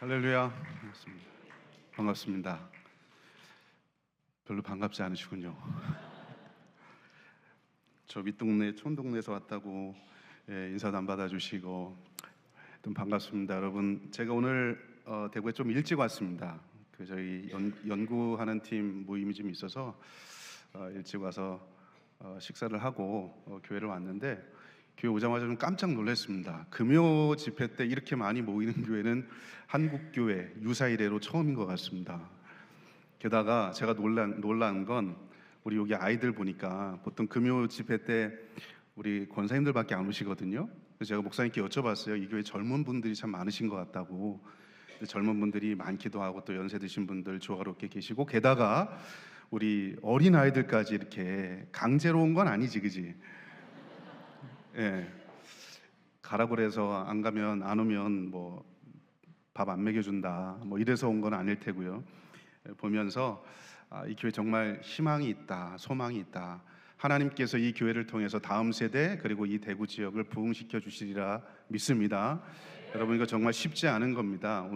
할렐루야. 반갑습니다. 반갑습니다. 별로 반갑지 않으시군요. 저 윗동네 촌동네에서 왔다고 인사도 안 받아주시고 좀 반갑습니다. 여러분, 제가 오늘 대구에 좀 일찍 왔습니다. 저희 연구하는 팀 모임이 좀 있어서 일찍 와서 식사를 하고 교회를 왔는데, 교회 오자마자 좀 깜짝 놀랐습니다. 금요 집회 때 이렇게 많이 모이는 교회는 한국교회 유사 이래로 처음인 것 같습니다. 게다가 제가 놀란 건, 우리 여기 아이들 보니까 보통 금요 집회 때 우리 권사님들밖에 안 오시거든요. 그래서 제가 목사님께 여쭤봤어요. 이 교회 젊은 분들이 참 많으신 것 같다고. 젊은 분들이 많기도 하고 또 연세 드신 분들 조화롭게 계시고, 게다가 우리 어린 아이들까지 이렇게 강제로 온 건 아니지, 그지? 예. 가라고 그래서 안 가면, 안 오면 뭐 밥 안 먹여준다 뭐 이래서 온 건 아닐 테고요. 보면서 이 교회 정말 희망이 있다, 소망이 있다. 하나님께서 이 교회를 통해서 다음 세대 그리고 이 대구 지역을 부흥시켜 주시리라 믿습니다. 여러분, 이거 정말 쉽지 않은 겁니다.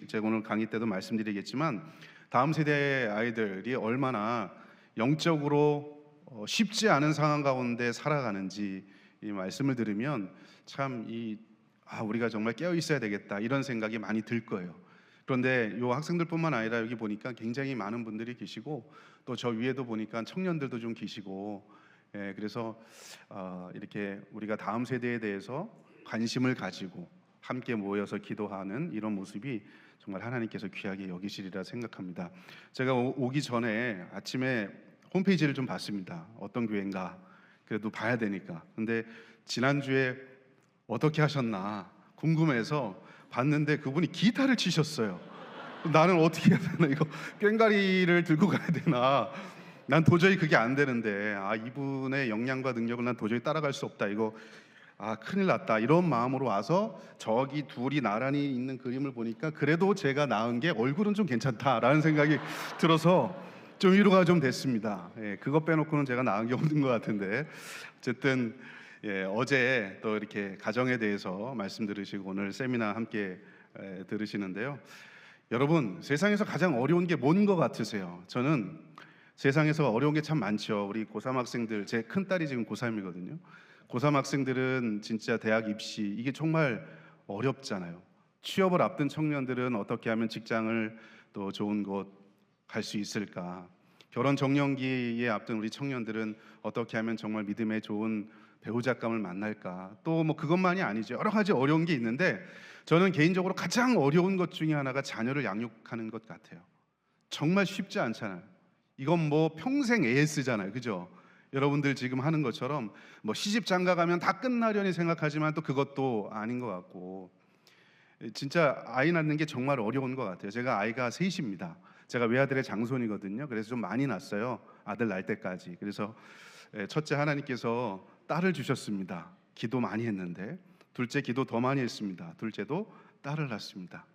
제가 오늘 강의 때도 말씀드리겠지만, 다음 세대의 아이들이 얼마나 영적으로 쉽지 않은 상황 가운데 살아가는지 이 말씀을 들으면 참 우리가 정말 깨어 있어야 되겠다 이런 생각이 많이 들 거예요. 그런데 이 학생들뿐만 아니라 여기 보니까 굉장히 많은 분들이 계시고, 또 저 위에도 보니까 청년들도 좀 계시고, 그래서 이렇게 우리가 다음 세대에 대해서 관심을 가지고 함께 모여서 기도하는 이런 모습이 정말 하나님께서 귀하게 여기시리라 생각합니다. 제가 오기 전에 아침에 홈페이지를 좀 봤습니다. 어떤 교회인가 그래도 봐야 되니까. 근데 지난주에 어떻게 하셨나 궁금해서 봤는데 그분이 기타를 치셨어요. 나는 어떻게 해야 되나, 이거 꽹과리를 들고 가야 되나, 난 도저히 그게 안 되는데 이분의 역량과 능력을 난 도저히 따라갈 수 없다, 이거 큰일 났다, 이런 마음으로 와서 저기 둘이 나란히 있는 그림을 보니까 그래도 제가 나은 게 얼굴은 좀 괜찮다라는 생각이 들어서 좀 위로가 좀 됐습니다. 그거 빼놓고는 제가 나은 게 없는 것 같은데, 어쨌든 어제 또 이렇게 가정에 대해서 말씀 들으시고 오늘 세미나 함께 들으시는데요. 여러분, 세상에서 가장 어려운 게 뭔 것 같으세요? 저는 세상에서 어려운 게 참 많죠. 우리 고3 학생들, 제 큰딸이 지금 고3이거든요. 고3 학생들은 진짜 대학 입시, 이게 정말 어렵잖아요. 취업을 앞둔 청년들은 어떻게 하면 직장을 또 좋은 곳 갈 수 있을까? 결혼 정년기에 앞둔 우리 청년들은 어떻게 하면 정말 믿음의 좋은 배우자감을 만날까? 또 뭐 그것만이 아니죠. 여러 가지 어려운 게 있는데, 저는 개인적으로 가장 어려운 것 중에 하나가 자녀를 양육하는 것 같아요. 정말 쉽지 않잖아요. 이건 뭐 평생 애 쓰잖아요, 그죠? 여러분들 지금 하는 것처럼 뭐 시집 장가 가면 다 끝나려니 생각하지만 또 그것도 아닌 것 같고, 진짜 아이 낳는 게 정말 어려운 것 같아요. 제가 아이가 셋입니다. 제가 외아들의 장손이거든요. 그래서 좀 많이 낳았어요, 아들 낳을 때까지. 그래서 첫째 하나님께서 딸을 주셨습니다. 기도 많이 했는데. 둘째 기도 더 많이 했습니다. 둘째도 딸을 낳습니다.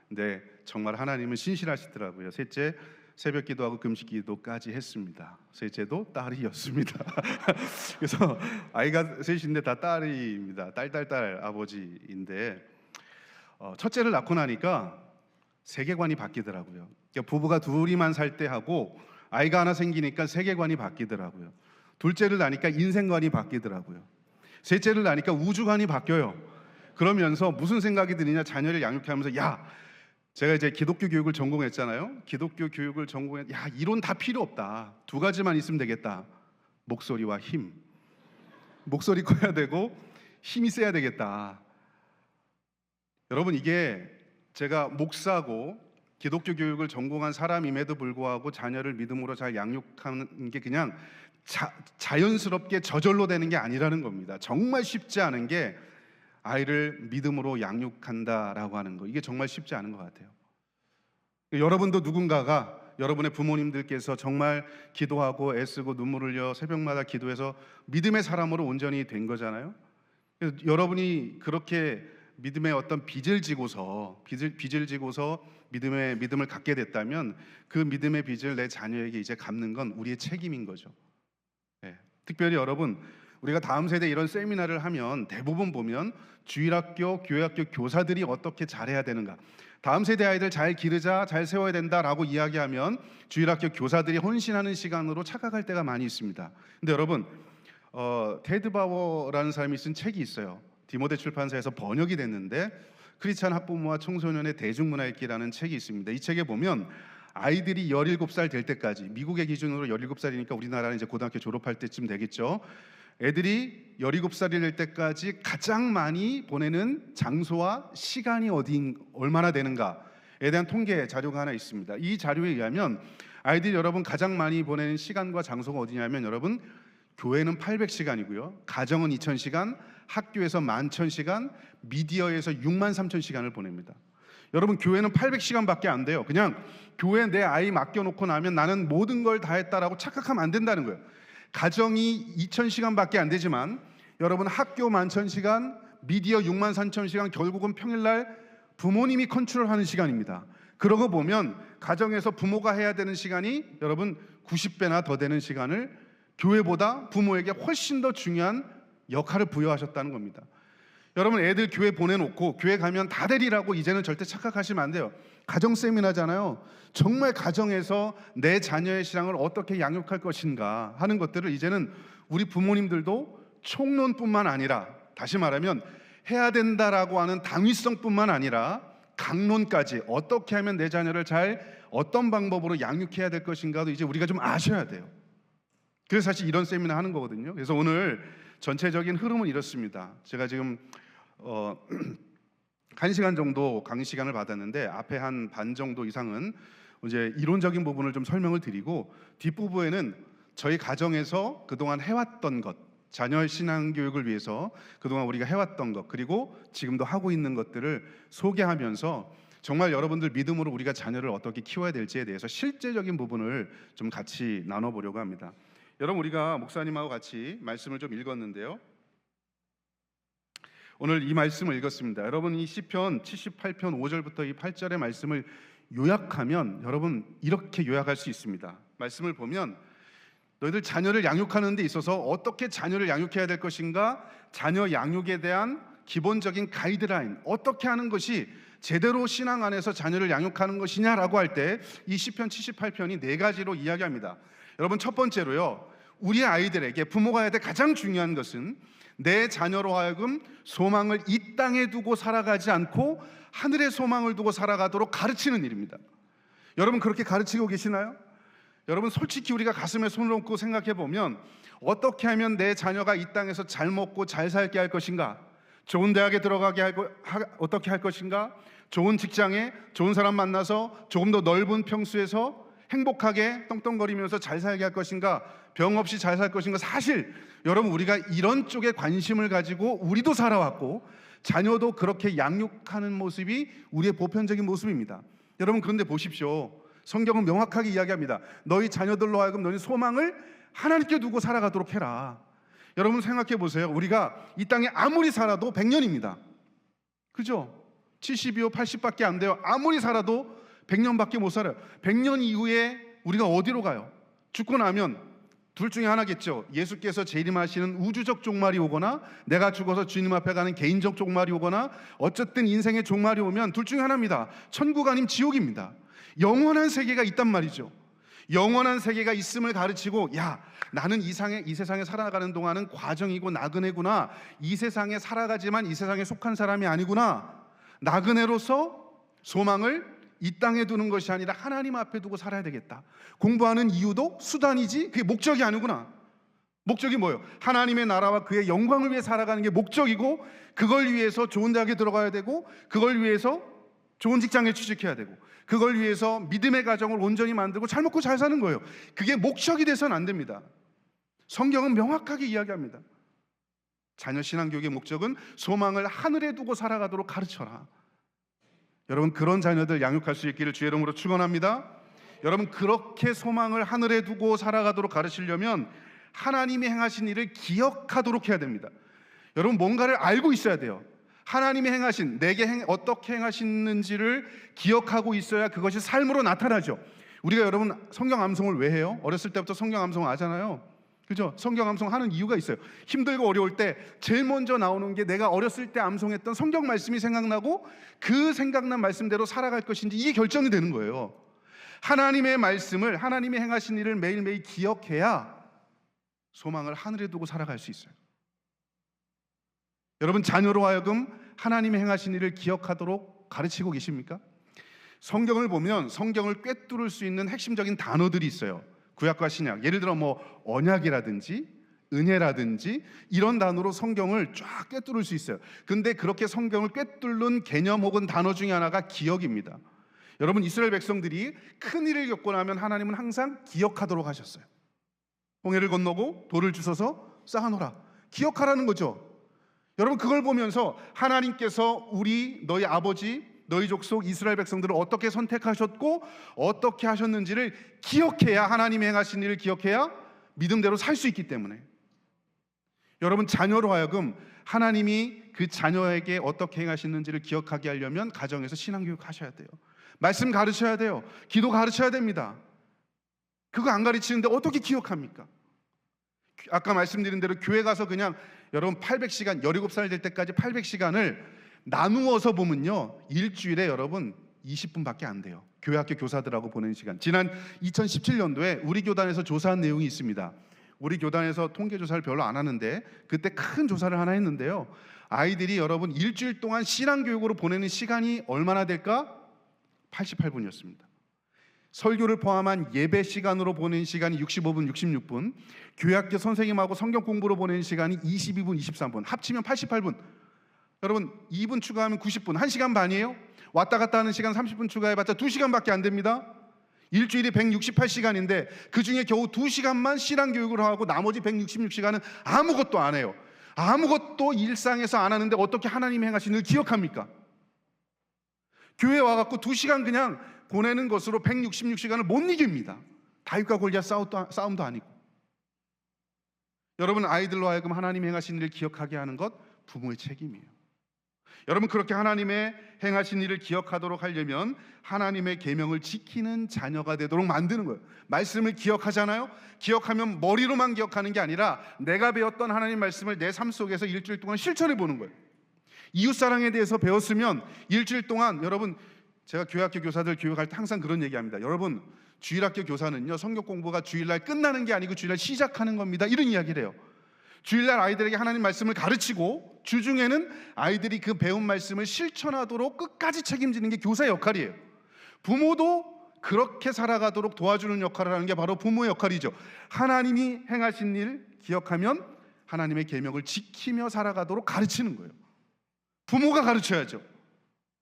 근데 정말 하나님은 신실하시더라고요. 셋째 새벽 기도하고 금식 기도까지 했습니다. 셋째도 딸이었습니다. 그래서 아이가 셋인데 다 딸입니다. 딸 아버지인데, 첫째를 낳고 나니까 세계관이 바뀌더라고요. 그러니까 부부가 둘이만 살 때 하고 아이가 하나 생기니까 세계관이 바뀌더라고요. 둘째를 낳으니까 인생관이 바뀌더라고요. 셋째를 낳으니까 우주관이 바뀌어요. 그러면서 무슨 생각이 드느냐, 자녀를 양육하면서 제가 이제 기독교 교육을 전공했잖아요. 기독교 교육을 이론 다 필요 없다. 두 가지만 있으면 되겠다. 목소리와 힘. 목소리 커야 되고 힘이 세야 되겠다. 여러분, 이게 제가 목사고 기독교 교육을 전공한 사람임에도 불구하고 자녀를 믿음으로 잘 양육하는 게 그냥 자연스럽게 저절로 되는 게 아니라는 겁니다. 정말 쉽지 않은 게 아이를 믿음으로 양육한다라고 하는 거, 이게 정말 쉽지 않은 것 같아요. 여러분도 누군가가, 여러분의 부모님들께서 정말 기도하고 애쓰고 눈물 흘려 새벽마다 기도해서 믿음의 사람으로 온전히 된 거잖아요. 그래서 여러분이 그렇게 믿음의 어떤 빚을 지고서 믿음을 갖게 됐다면, 그 믿음의 빚을 내 자녀에게 이제 갚는 건 우리의 책임인 거죠. 특별히 여러분, 우리가 다음 세대 이런 세미나를 하면 대부분 보면 주일학교, 교회학교 교사들이 어떻게 잘해야 되는가, 다음 세대 아이들 잘 기르자, 잘 세워야 된다라고 이야기하면 주일학교 교사들이 헌신하는 시간으로 착각할 때가 많이 있습니다. 근데 여러분, 테드 바워라는 사람이 쓴 책이 있어요. 디모데 출판사에서 번역이 됐는데 크리스찬 학부모와 청소년의 대중문화 읽기라는 책이 있습니다. 이 책에 보면 아이들이 17살 될 때까지, 미국의 기준으로 17살이니까 우리나라는 이제 고등학교 졸업할 때쯤 되겠죠. 애들이 17살이 될 때까지 가장 많이 보내는 장소와 시간이 얼마나 되는가에 대한 통계 자료가 하나 있습니다. 이 자료에 의하면 아이들이 여러분 가장 많이 보내는 시간과 장소가 어디냐면 여러분 교회는 800시간이고요. 가정은 2000시간, 학교에서 11,000시간, 미디어에서 63,000시간을 보냅니다. 여러분 교회는 800시간밖에 안 돼요. 그냥 교회에 내 아이 맡겨놓고 나면 나는 모든 걸 다 했다라고 착각하면 안 된다는 거예요. 가정이 2,000시간밖에 안 되지만 여러분 학교 11,000시간, 미디어 63,000시간, 결국은 평일날 부모님이 컨트롤하는 시간입니다. 그러고 보면 가정에서 부모가 해야 되는 시간이 여러분 90배나 더 되는 시간을 교회보다 부모에게 훨씬 더 중요한 역할을 부여하셨다는 겁니다. 여러분 애들 교회 보내놓고 교회 가면 다 되리라고 이제는 절대 착각하시면 안 돼요. 가정 세미나잖아요. 정말 가정에서 내 자녀의 신앙을 어떻게 양육할 것인가 하는 것들을 이제는 우리 부모님들도 총론뿐만 아니라, 다시 말하면 해야 된다라고 하는 당위성뿐만 아니라 강론까지 어떻게 하면 내 자녀를 잘 어떤 방법으로 양육해야 될 것인가도 이제 우리가 좀 아셔야 돼요. 그래서 사실 이런 세미나 하는 거거든요. 그래서 오늘 전체적인 흐름은 이렇습니다. 제가 지금 1시간 정도 강의 시간을 받았는데 앞에 한 반 정도 이상은 이제 이론적인 부분을 좀 설명을 드리고, 뒷부분에는 저희 가정에서 그동안 해왔던 것, 자녀의 신앙 교육을 위해서 그동안 우리가 해왔던 것, 그리고 지금도 하고 있는 것들을 소개하면서 정말 여러분들 믿음으로 우리가 자녀를 어떻게 키워야 될지에 대해서 실제적인 부분을 좀 같이 나눠보려고 합니다. 여러분 우리가 목사님하고 같이 말씀을 좀 읽었는데요. 오늘 이 말씀을 읽었습니다. 여러분 이 시편 78편 5절부터 이 8절의 말씀을 요약하면 여러분 이렇게 요약할 수 있습니다. 말씀을 보면 너희들 자녀를 양육하는 데 있어서 어떻게 자녀를 양육해야 될 것인가, 자녀 양육에 대한 기본적인 가이드라인, 어떻게 하는 것이 제대로 신앙 안에서 자녀를 양육하는 것이냐라고 할 때 이 시편 78편이 네 가지로 이야기합니다. 여러분 첫 번째로요, 우리 아이들에게 부모가 해야 될 가장 중요한 것은 내 자녀로 하여금 소망을 이 땅에 두고 살아가지 않고 하늘의 소망을 두고 살아가도록 가르치는 일입니다. 여러분 그렇게 가르치고 계시나요? 여러분 솔직히 우리가 가슴에 손을 얹고 생각해 보면 어떻게 하면 내 자녀가 이 땅에서 잘 먹고 잘 살게 할 것인가, 좋은 대학에 들어가게 어떻게 할 것인가, 좋은 직장에 좋은 사람 만나서 조금 더 넓은 평수에서 행복하게 떵떵거리면서 잘 살게 할 것인가, 병 없이 잘 살 것인가. 사실 여러분 우리가 이런 쪽에 관심을 가지고 우리도 살아왔고 자녀도 그렇게 양육하는 모습이 우리의 보편적인 모습입니다. 여러분 그런데 보십시오. 성경은 명확하게 이야기합니다. 너희 자녀들로 하여금 너희 소망을 하나님께 두고 살아가도록 해라. 여러분 생각해 보세요. 우리가 이 땅에 아무리 살아도 100년입니다. 그죠? 70이요 80밖에 안 돼요. 아무리 살아도 100년밖에 못 살아요. 100년 이후에 우리가 어디로 가요? 죽고 나면 둘 중에 하나겠죠. 예수께서 재림하시는 우주적 종말이 오거나 내가 죽어서 주님 앞에 가는 개인적 종말이 오거나, 어쨌든 인생의 종말이 오면 둘 중에 하나입니다. 천국 아니면 지옥입니다. 영원한 세계가 있단 말이죠. 영원한 세계가 있음을 가르치고, 야 나는 이 세상에 살아가는 동안은 과정이고 나그네구나, 이 세상에 살아가지만 이 세상에 속한 사람이 아니구나, 나그네로서 소망을 이 땅에 두는 것이 아니라 하나님 앞에 두고 살아야 되겠다. 공부하는 이유도 수단이지 그게 목적이 아니구나. 목적이 뭐예요? 하나님의 나라와 그의 영광을 위해 살아가는 게 목적이고, 그걸 위해서 좋은 대학에 들어가야 되고, 그걸 위해서 좋은 직장에 취직해야 되고, 그걸 위해서 믿음의 가정을 온전히 만들고 잘 먹고 잘 사는 거예요. 그게 목적이 돼서는 안 됩니다. 성경은 명확하게 이야기합니다. 자녀 신앙교육의 목적은 소망을 하늘에 두고 살아가도록 가르쳐라. 여러분 그런 자녀들 양육할 수 있기를 주의 이름으로 축원합니다. 여러분 그렇게 소망을 하늘에 두고 살아가도록 가르치려면 하나님이 행하신 일을 기억하도록 해야 됩니다. 여러분 뭔가를 알고 있어야 돼요. 하나님이 행하신, 내게 어떻게 행하시는지를 기억하고 있어야 그것이 삶으로 나타나죠. 우리가 여러분 성경 암송을 왜 해요? 어렸을 때부터 성경 암송 아잖아요. 그죠? 성경 암송하는 이유가 있어요. 힘들고 어려울 때 제일 먼저 나오는 게 내가 어렸을 때 암송했던 성경 말씀이 생각나고 그 생각난 말씀대로 살아갈 것인지 이게 결정이 되는 거예요. 하나님의 말씀을, 하나님이 행하신 일을 매일매일 기억해야 소망을 하늘에 두고 살아갈 수 있어요. 여러분, 자녀로 하여금 하나님이 행하신 일을 기억하도록 가르치고 계십니까? 성경을 보면 성경을 꿰뚫을 수 있는 핵심적인 단어들이 있어요. 구약과 신약, 예를 들어 언약이라든지 은혜라든지 이런 단어로 성경을 쫙 꿰뚫을 수 있어요. 근데 그렇게 성경을 꿰뚫는 개념 혹은 단어 중에 하나가 기억입니다. 여러분, 이스라엘 백성들이 큰 일을 겪고 나면 하나님은 항상 기억하도록 하셨어요. 홍해를 건너고 돌을 주셔서 쌓아놓으라, 기억하라는 거죠. 여러분, 그걸 보면서 하나님께서 너희 아버지, 너희 족속 이스라엘 백성들을 어떻게 선택하셨고 어떻게 하셨는지를 기억해야, 하나님이 행하신 일을 기억해야 믿음대로 살 수 있기 때문에, 여러분, 자녀로 하여금 하나님이 그 자녀에게 어떻게 행하시는지를 기억하게 하려면 가정에서 신앙교육 하셔야 돼요. 말씀 가르쳐야 돼요. 기도 가르쳐야 됩니다. 그거 안 가르치는데 어떻게 기억합니까? 아까 말씀드린 대로 교회 가서 그냥 여러분 800시간, 17살 될 때까지 800시간을 나누어서 보면요, 일주일에 여러분 20분밖에 안 돼요. 교회학교 교사들하고 보내는 시간. 지난 2017년도에 우리 교단에서 조사한 내용이 있습니다. 우리 교단에서 통계조사를 별로 안 하는데 그때 큰 조사를 하나 했는데요, 아이들이 여러분 일주일 동안 신앙교육으로 보내는 시간이 얼마나 될까? 88분이었습니다. 설교를 포함한 예배 시간으로 보내는 시간이 65분, 66분, 교회학교 선생님하고 성경 공부로 보내는 시간이 22분, 23분, 합치면 88분. 여러분, 2분 추가하면 90분, 1시간 반이에요. 왔다 갔다 하는 시간 30분 추가해봤자 2시간밖에 안 됩니다. 일주일이 168시간인데 그 중에 겨우 2시간만 신앙교육을 하고 나머지 166시간은 아무것도 안 해요. 아무것도 일상에서 안 하는데 어떻게 하나님이 행하신 일을 기억합니까? 교회 와갖고 2시간 그냥 보내는 것으로 166시간을 못 이깁니다. 다윗과 골리앗 싸움도 아니고. 여러분, 아이들로 하여금 하나님이 행하신 일을 기억하게 하는 것 부모의 책임이에요. 여러분, 그렇게 하나님의 행하신 일을 기억하도록 하려면 하나님의 계명을 지키는 자녀가 되도록 만드는 거예요. 말씀을 기억하잖아요. 기억하면 머리로만 기억하는 게 아니라 내가 배웠던 하나님 말씀을 내 삶 속에서 일주일 동안 실천해 보는 거예요. 이웃사랑에 대해서 배웠으면 일주일 동안, 여러분, 제가 교회학교 교사들 교육할 때 항상 그런 얘기합니다. 여러분, 주일학교 교사는요, 성경 공부가 주일날 끝나는 게 아니고 주일날 시작하는 겁니다. 이런 이야기를 해요. 주일날 아이들에게 하나님 말씀을 가르치고 주중에는 아이들이 그 배운 말씀을 실천하도록 끝까지 책임지는 게 교사의 역할이에요. 부모도 그렇게 살아가도록 도와주는 역할을 하는 게 바로 부모의 역할이죠. 하나님이 행하신 일 기억하면 하나님의 계명을 지키며 살아가도록 가르치는 거예요. 부모가 가르쳐야죠.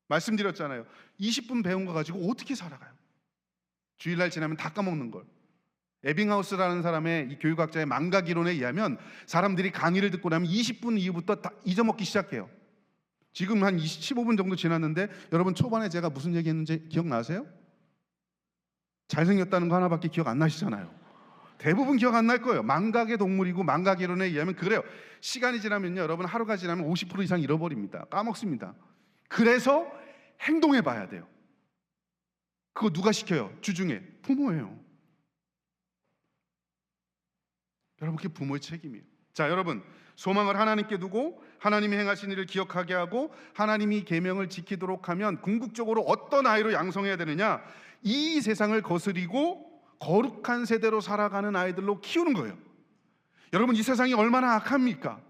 말씀드렸잖아요. 20분 배운 거 가지고 어떻게 살아가요? 주일날 지나면 다 까먹는 걸. 에빙하우스라는 사람의 이 교육학자의 망각 이론에 의하면 사람들이 강의를 듣고 나면 20분 이후부터 다 잊어먹기 시작해요. 지금 한 15분 정도 지났는데 여러분, 초반에 제가 무슨 얘기했는지 기억나세요? 잘생겼다는 거 하나밖에 기억 안 나시잖아요. 대부분 기억 안 날 거예요. 망각의 동물이고, 망각 이론에 의하면 그래요. 시간이 지나면요, 여러분, 하루가 지나면 50% 이상 잃어버립니다. 까먹습니다. 그래서 행동해 봐야 돼요. 그거 누가 시켜요? 주중에 부모예요. 여러분, 그게 부모의 책임이에요. 자, 여러분, 소망을 하나님께 두고 하나님이 행하신 일을 기억하게 하고 하나님이 계명을 지키도록 하면 궁극적으로 어떤 아이로 양성해야 되느냐? 이 세상을 거스리고 거룩한 세대로 살아가는 아이들로 키우는 거예요. 여러분, 이 세상이 얼마나 악합니까?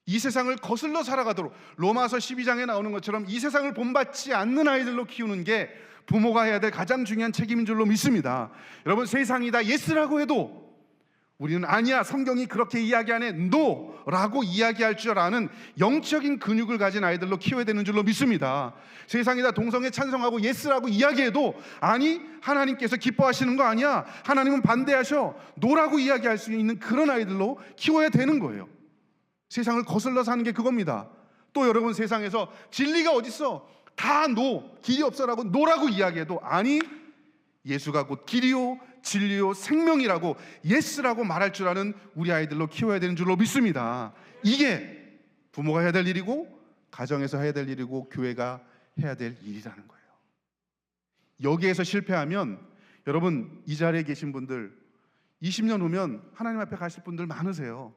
이 세상을 거슬러 살아가도록, 로마서 12장에 나오는 것처럼 이 세상을 본받지 않는 아이들로 키우는 게 부모가 해야 될 가장 중요한 책임인 줄로 믿습니다. 여러분, 세상이 다 예스라고 해도 우리는 아니야, 성경이 그렇게 이야기 안 해, 노라고 이야기할 줄 아는 영적인 근육을 가진 아이들로 키워야 되는 줄로 믿습니다. 세상이 다 동성애 찬성하고 예스라고 이야기해도 아니, 하나님께서 기뻐하시는 거 아니야, 하나님은 반대하셔, 노라고 이야기할 수 있는 그런 아이들로 키워야 되는 거예요. 세상을 거슬러 사는 게 그겁니다. 또 여러분, 세상에서 진리가 어딨어, 다 노, 길이 없어라고 노라고 이야기해도 아니, 예수가 곧 길이요 진리요 생명이라고 예스라고 말할 줄 아는 우리 아이들로 키워야 되는 줄로 믿습니다. 이게 부모가 해야 될 일이고 가정에서 해야 될 일이고 교회가 해야 될 일이라는 거예요. 여기에서 실패하면 여러분, 이 자리에 계신 분들 20년 후면 하나님 앞에 가실 분들 많으세요.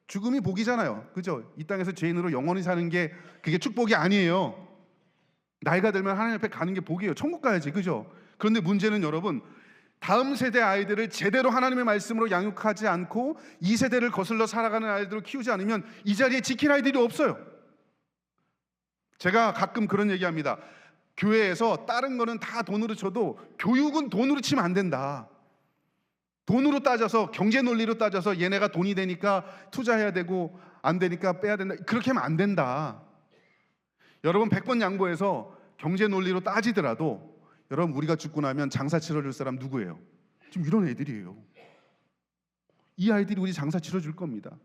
죽음이 복이잖아요. 그죠? 이 땅에서 죄인으로 영원히 사는 게 그게 축복이 아니에요. 나이가 들면 하나님 앞에 가는 게 복이에요. 천국 가야지. 그죠? 그런데 문제는 여러분, 다음 세대 아이들을 제대로 하나님의 말씀으로 양육하지 않고 이 세대를 거슬러 살아가는 아이들을 키우지 않으면 이 자리에 지킬 아이들이 없어요. 제가 가끔 그런 얘기합니다. 교회에서 다른 거는 다 돈으로 쳐도 교육은 돈으로 치면 안 된다. 돈으로 따져서, 경제 논리로 따져서 얘네가 돈이 되니까 투자해야 되고 안 되니까 빼야 된다. 그렇게 하면 안 된다. 여러분 100번 양보해서 경제 논리로 따지더라도 여러분 우리가 죽고 나면 장사 치러줄 사람 누구예요? 지금 이런 애들이에요. 이 아이들이 우리 장사 치러줄 겁니다.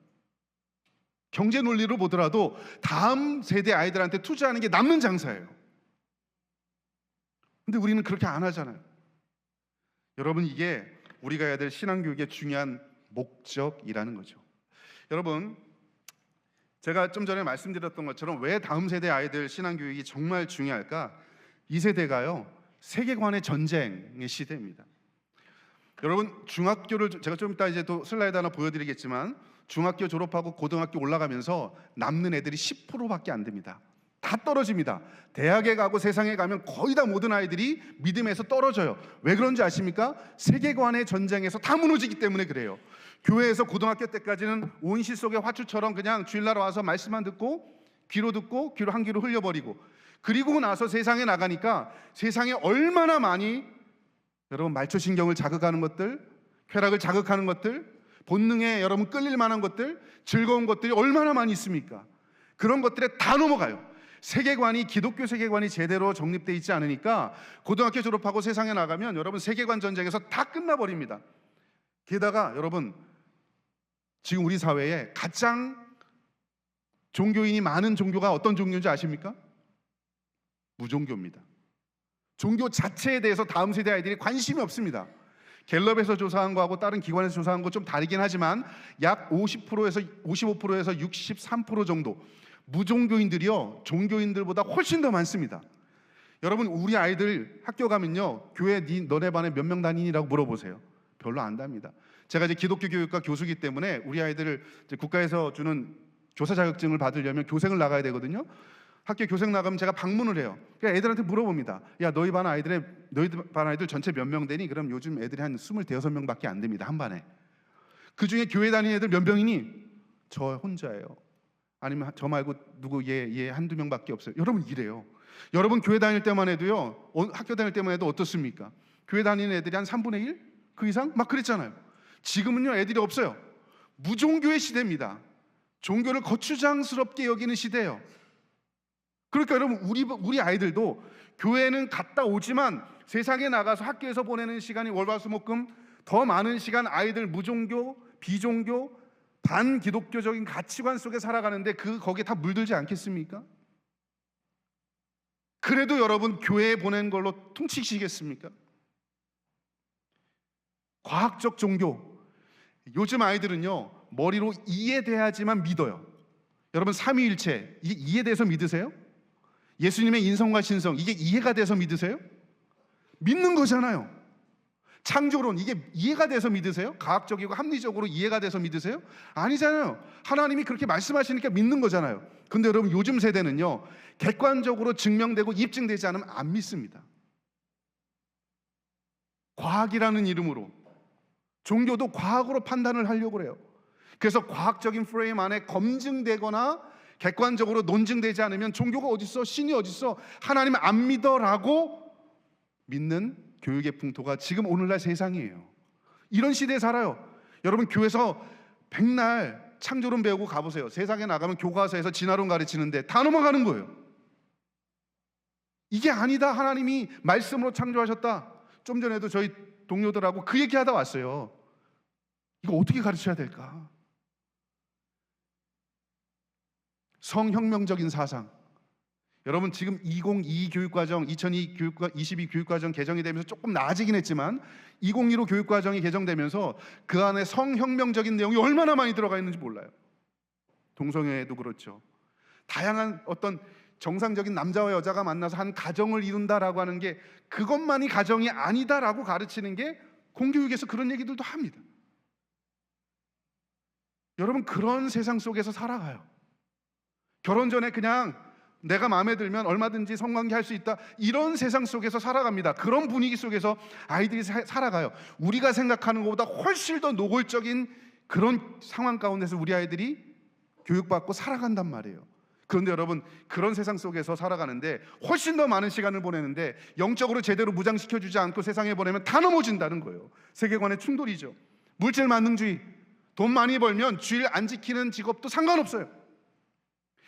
경제 논리로 보더라도 다음 세대 아이들한테 투자하는 게 남는 장사예요. 근데 우리는 그렇게 안 하잖아요. 여러분 이게 우리가 해야 될 신앙교육의 중요한 목적이라는 거죠. 여러분 제가 좀 전에 말씀드렸던 것처럼 왜 다음 세대 아이들 신앙교육이 정말 중요할까? 이 세대가요 세계관의 전쟁의 시대입니다. 여러분 중학교를 제가 좀 이따 이제 또 슬라이드 하나 보여드리겠지만 중학교 졸업하고 고등학교 올라가면서 남는 애들이 10%밖에 안 됩니다. 다 떨어집니다. 대학에 가고 세상에 가면 거의 다 모든 아이들이 믿음에서 떨어져요. 왜 그런지 아십니까? 세계관의 전쟁에서 다 무너지기 때문에 그래요. 교회에서 고등학교 때까지는 온실 속의 화초처럼 그냥 주일날 와서 말씀만 듣고 귀로 듣고 귀로 한 귀로 흘려버리고, 그리고 나서 세상에 나가니까 세상에 얼마나 많이 여러분 말초신경을 자극하는 것들, 쾌락을 자극하는 것들, 본능에 여러분 끌릴 만한 것들, 즐거운 것들이 얼마나 많이 있습니까? 그런 것들에 다 넘어가요. 세계관이, 기독교 세계관이 제대로 정립되어 있지 않으니까 고등학교 졸업하고 세상에 나가면 여러분 세계관 전쟁에서 다 끝나버립니다. 게다가 여러분 지금 우리 사회에 가장 종교인이 많은 종교가 어떤 종교인지 아십니까? 무종교입니다. 종교 자체에 대해서 다음 세대 아이들이 관심이 없습니다. 갤럽에서 조사한 거하고 다른 기관에서 조사한 거 좀 다르긴 하지만 약 50%에서 55%에서 63% 정도 무종교인들이요 종교인들보다 훨씬 더 많습니다. 여러분 우리 아이들 학교 가면요 교회 너네 반에 몇 명 다니니라고 물어보세요. 별로 안 답니다. 제가 이제 기독교 교육과 교수기 때문에 우리 아이들을 이제 국가에서 주는 교사 자격증을 받으려면 교생을 나가야 되거든요. 학교 교생 나가면 제가 방문을 해요. 그러니까 애들한테 물어봅니다. 야 너희 반 아이들 전체 몇 명 되니? 그럼 요즘 애들이 한 26명밖에 안 됩니다. 한 반에. 그 중에 교회 다니는 애들 몇 명이니? 저 혼자예요. 아니면 저 말고 누구 얘 한두 명밖에 없어요. 여러분 이래요. 여러분 교회 다닐 때만 해도요 학교 다닐 때만 해도 어떻습니까? 교회 다니는 애들이 한 3분의 1? 그 이상? 막 그랬잖아요. 지금은요 애들이 없어요. 무종교의 시대입니다. 종교를 거추장스럽게 여기는 시대예요. 그러니까 여러분 우리 아이들도 교회는 갔다 오지만 세상에 나가서 학교에서 보내는 시간이 월화수목금 더 많은 시간 아이들 무종교, 비종교, 반기독교적인 가치관 속에 살아가는데 거기에 다 물들지 않겠습니까? 그래도 여러분 교회에 보낸 걸로 퉁치시겠습니까? 과학적 종교. 요즘 아이들은요 머리로 이해돼야지만 믿어요. 여러분 삼위일체 이게 이해돼서 믿으세요? 예수님의 인성과 신성 이게 이해가 돼서 믿으세요? 믿는 거잖아요. 창조론 이게 이해가 돼서 믿으세요? 과학적이고 합리적으로 이해가 돼서 믿으세요? 아니잖아요. 하나님이 그렇게 말씀하시니까 믿는 거잖아요. 근데 여러분 요즘 세대는요 객관적으로 증명되고 입증되지 않으면 안 믿습니다. 과학이라는 이름으로 종교도 과학으로 판단을 하려고 그래요. 그래서 과학적인 프레임 안에 검증되거나 객관적으로 논증되지 않으면 종교가 어딨어? 신이 어딨어? 하나님 안 믿어라고 믿는 교육의 풍토가 지금 오늘날 세상이에요. 이런 시대에 살아요. 여러분 교회에서 백날 창조론 배우고 가보세요. 세상에 나가면 교과서에서 진화론 가르치는데 다 넘어가는 거예요. 이게 아니다. 하나님이 말씀으로 창조하셨다. 좀 전에도 저희 동료들하고 그 얘기하다 왔어요. 이거 어떻게 가르쳐야 될까? 성혁명적인 사상. 여러분 지금 2022 교육과정, 2022 교육과정 개정이 되면서 조금 나아지긴 했지만 2015 교육과정이 개정되면서 그 안에 성혁명적인 내용이 얼마나 많이 들어가 있는지 몰라요. 동성애도 그렇죠. 다양한 어떤 정상적인 남자와 여자가 만나서 한 가정을 이룬다라고 하는 게 그것만이 가정이 아니다라고 가르치는 게 공교육에서 그런 얘기들도 합니다. 여러분, 그런 세상 속에서 살아가요. 결혼 전에 그냥 내가 마음에 들면 얼마든지 성관계 할 수 있다, 이런 세상 속에서 살아갑니다. 그런 분위기 속에서 아이들이 살아가요. 우리가 생각하는 것보다 훨씬 더 노골적인 그런 상황 가운데서 우리 아이들이 교육받고 살아간단 말이에요. 그런데 여러분, 그런 세상 속에서 살아가는데 훨씬 더 많은 시간을 보내는데 영적으로 제대로 무장시켜주지 않고 세상에 보내면 다 넘어진다는 거예요. 세계관의 충돌이죠. 물질 만능주의, 돈 많이 벌면 주일 안 지키는 직업도 상관없어요.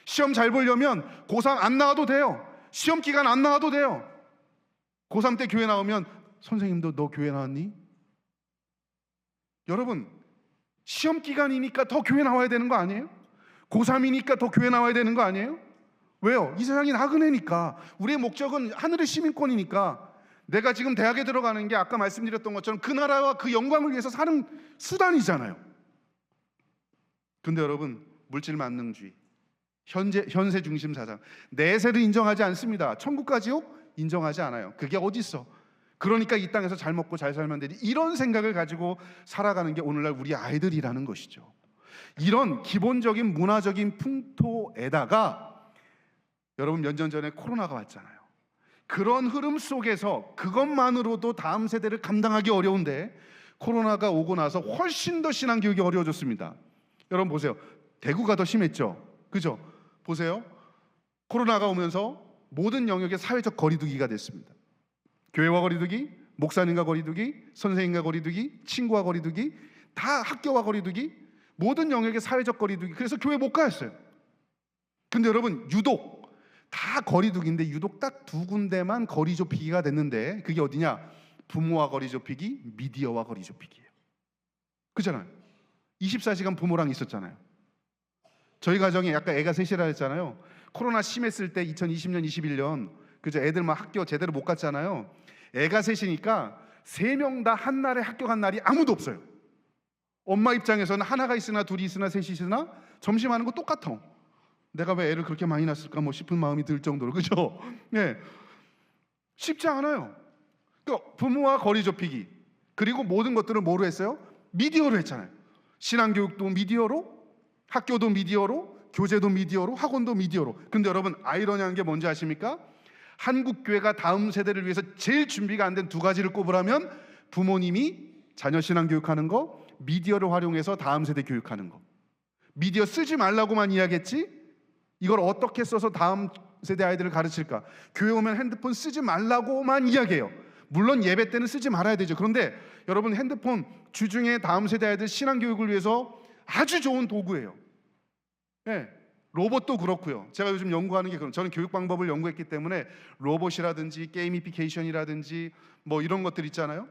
시험 잘 보려면 고3 안 나와도 돼요. 시험 기간 안 나와도 돼요. 고3 때 교회 나오면 선생님도 너 교회 나왔니? 여러분, 시험 기간이니까 더 교회 나와야 되는 거 아니에요? 고3이니까 더 교회 나와야 되는 거 아니에요? 왜요? 이 세상이 나그네니까. 우리의 목적은 하늘의 시민권이니까. 내가 지금 대학에 들어가는 게 아까 말씀드렸던 것처럼 그 나라와 그 영광을 위해서 사는 수단이잖아요. 근데 여러분, 물질 만능주의, 현세 중심 사상, 내세를 인정하지 않습니다. 천국과 지옥 인정하지 않아요. 그게 어디 있어? 그러니까 이 땅에서 잘 먹고 잘 살면 되지, 이런 생각을 가지고 살아가는 게 오늘날 우리 아이들이라는 것이죠. 이런 기본적인 문화적인 풍토에다가 여러분, 몇 년 전에 코로나가 왔잖아요. 그런 흐름 속에서 그것만으로도 다음 세대를 감당하기 어려운데 코로나가 오고 나서 훨씬 더 신앙교육이 어려워졌습니다. 여러분 보세요. 대구가 더 심했죠. 그죠? 보세요. 코로나가 오면서 모든 영역의 사회적 거리두기가 됐습니다. 교회와 거리두기, 목사님과 거리두기, 선생님과 거리두기, 친구와 거리두기, 다 학교와 거리두기, 모든 영역의 사회적 거리두기. 그래서 교회 못 가였어요. 근데 여러분, 유독 다 거리두기인데 유독 딱 두 군데만 거리 좁히기가 됐는데, 그게 어디냐? 부모와 거리 좁히기, 미디어와 거리 좁히기예요. 그잖아요. 24시간 부모랑 있었잖아요. 저희 가정에 약간 애가 셋이라 했잖아요. 코로나 심했을 때 2020년, 21년, 그죠? 애들 막 학교 제대로 못 갔잖아요. 애가 셋이니까 3명 다 한 날에 학교 간 날이 아무도 없어요. 엄마 입장에서는 하나가 있으나 둘이 있으나 셋이 있으나 점심하는 거 똑같아. 내가 왜 애를 그렇게 많이 낳았을까 뭐 싶은 마음이 들 정도로, 그죠? 네. 쉽지 않아요. 그러니까 부모와 거리 좁히기, 그리고 모든 것들을 뭐로 했어요? 미디어로 했잖아요. 신앙교육도 미디어로, 학교도 미디어로, 교재도 미디어로, 학원도 미디어로. 근데 여러분, 아이러니한 게 뭔지 아십니까? 한국 교회가 다음 세대를 위해서 제일 준비가 안 된 두 가지를 꼽으라면 부모님이 자녀 신앙 교육하는 거, 미디어를 활용해서 다음 세대 교육하는 거. 미디어 쓰지 말라고만 이야기했지 이걸 어떻게 써서 다음 세대 아이들을 가르칠까? 교회 오면 핸드폰 쓰지 말라고만 이야기해요. 물론 예배 때는 쓰지 말아야 되죠. 그런데 여러분, 핸드폰 주중에 다음 세대 아이들 신앙 교육을 위해서 아주 좋은 도구예요. 네, 로봇도 그렇고요. 제가 요즘 연구하는 게 저는 교육 방법을 연구했기 때문에 로봇이라든지 게이미피케이션이라든지 뭐 이런 것들 있잖아요.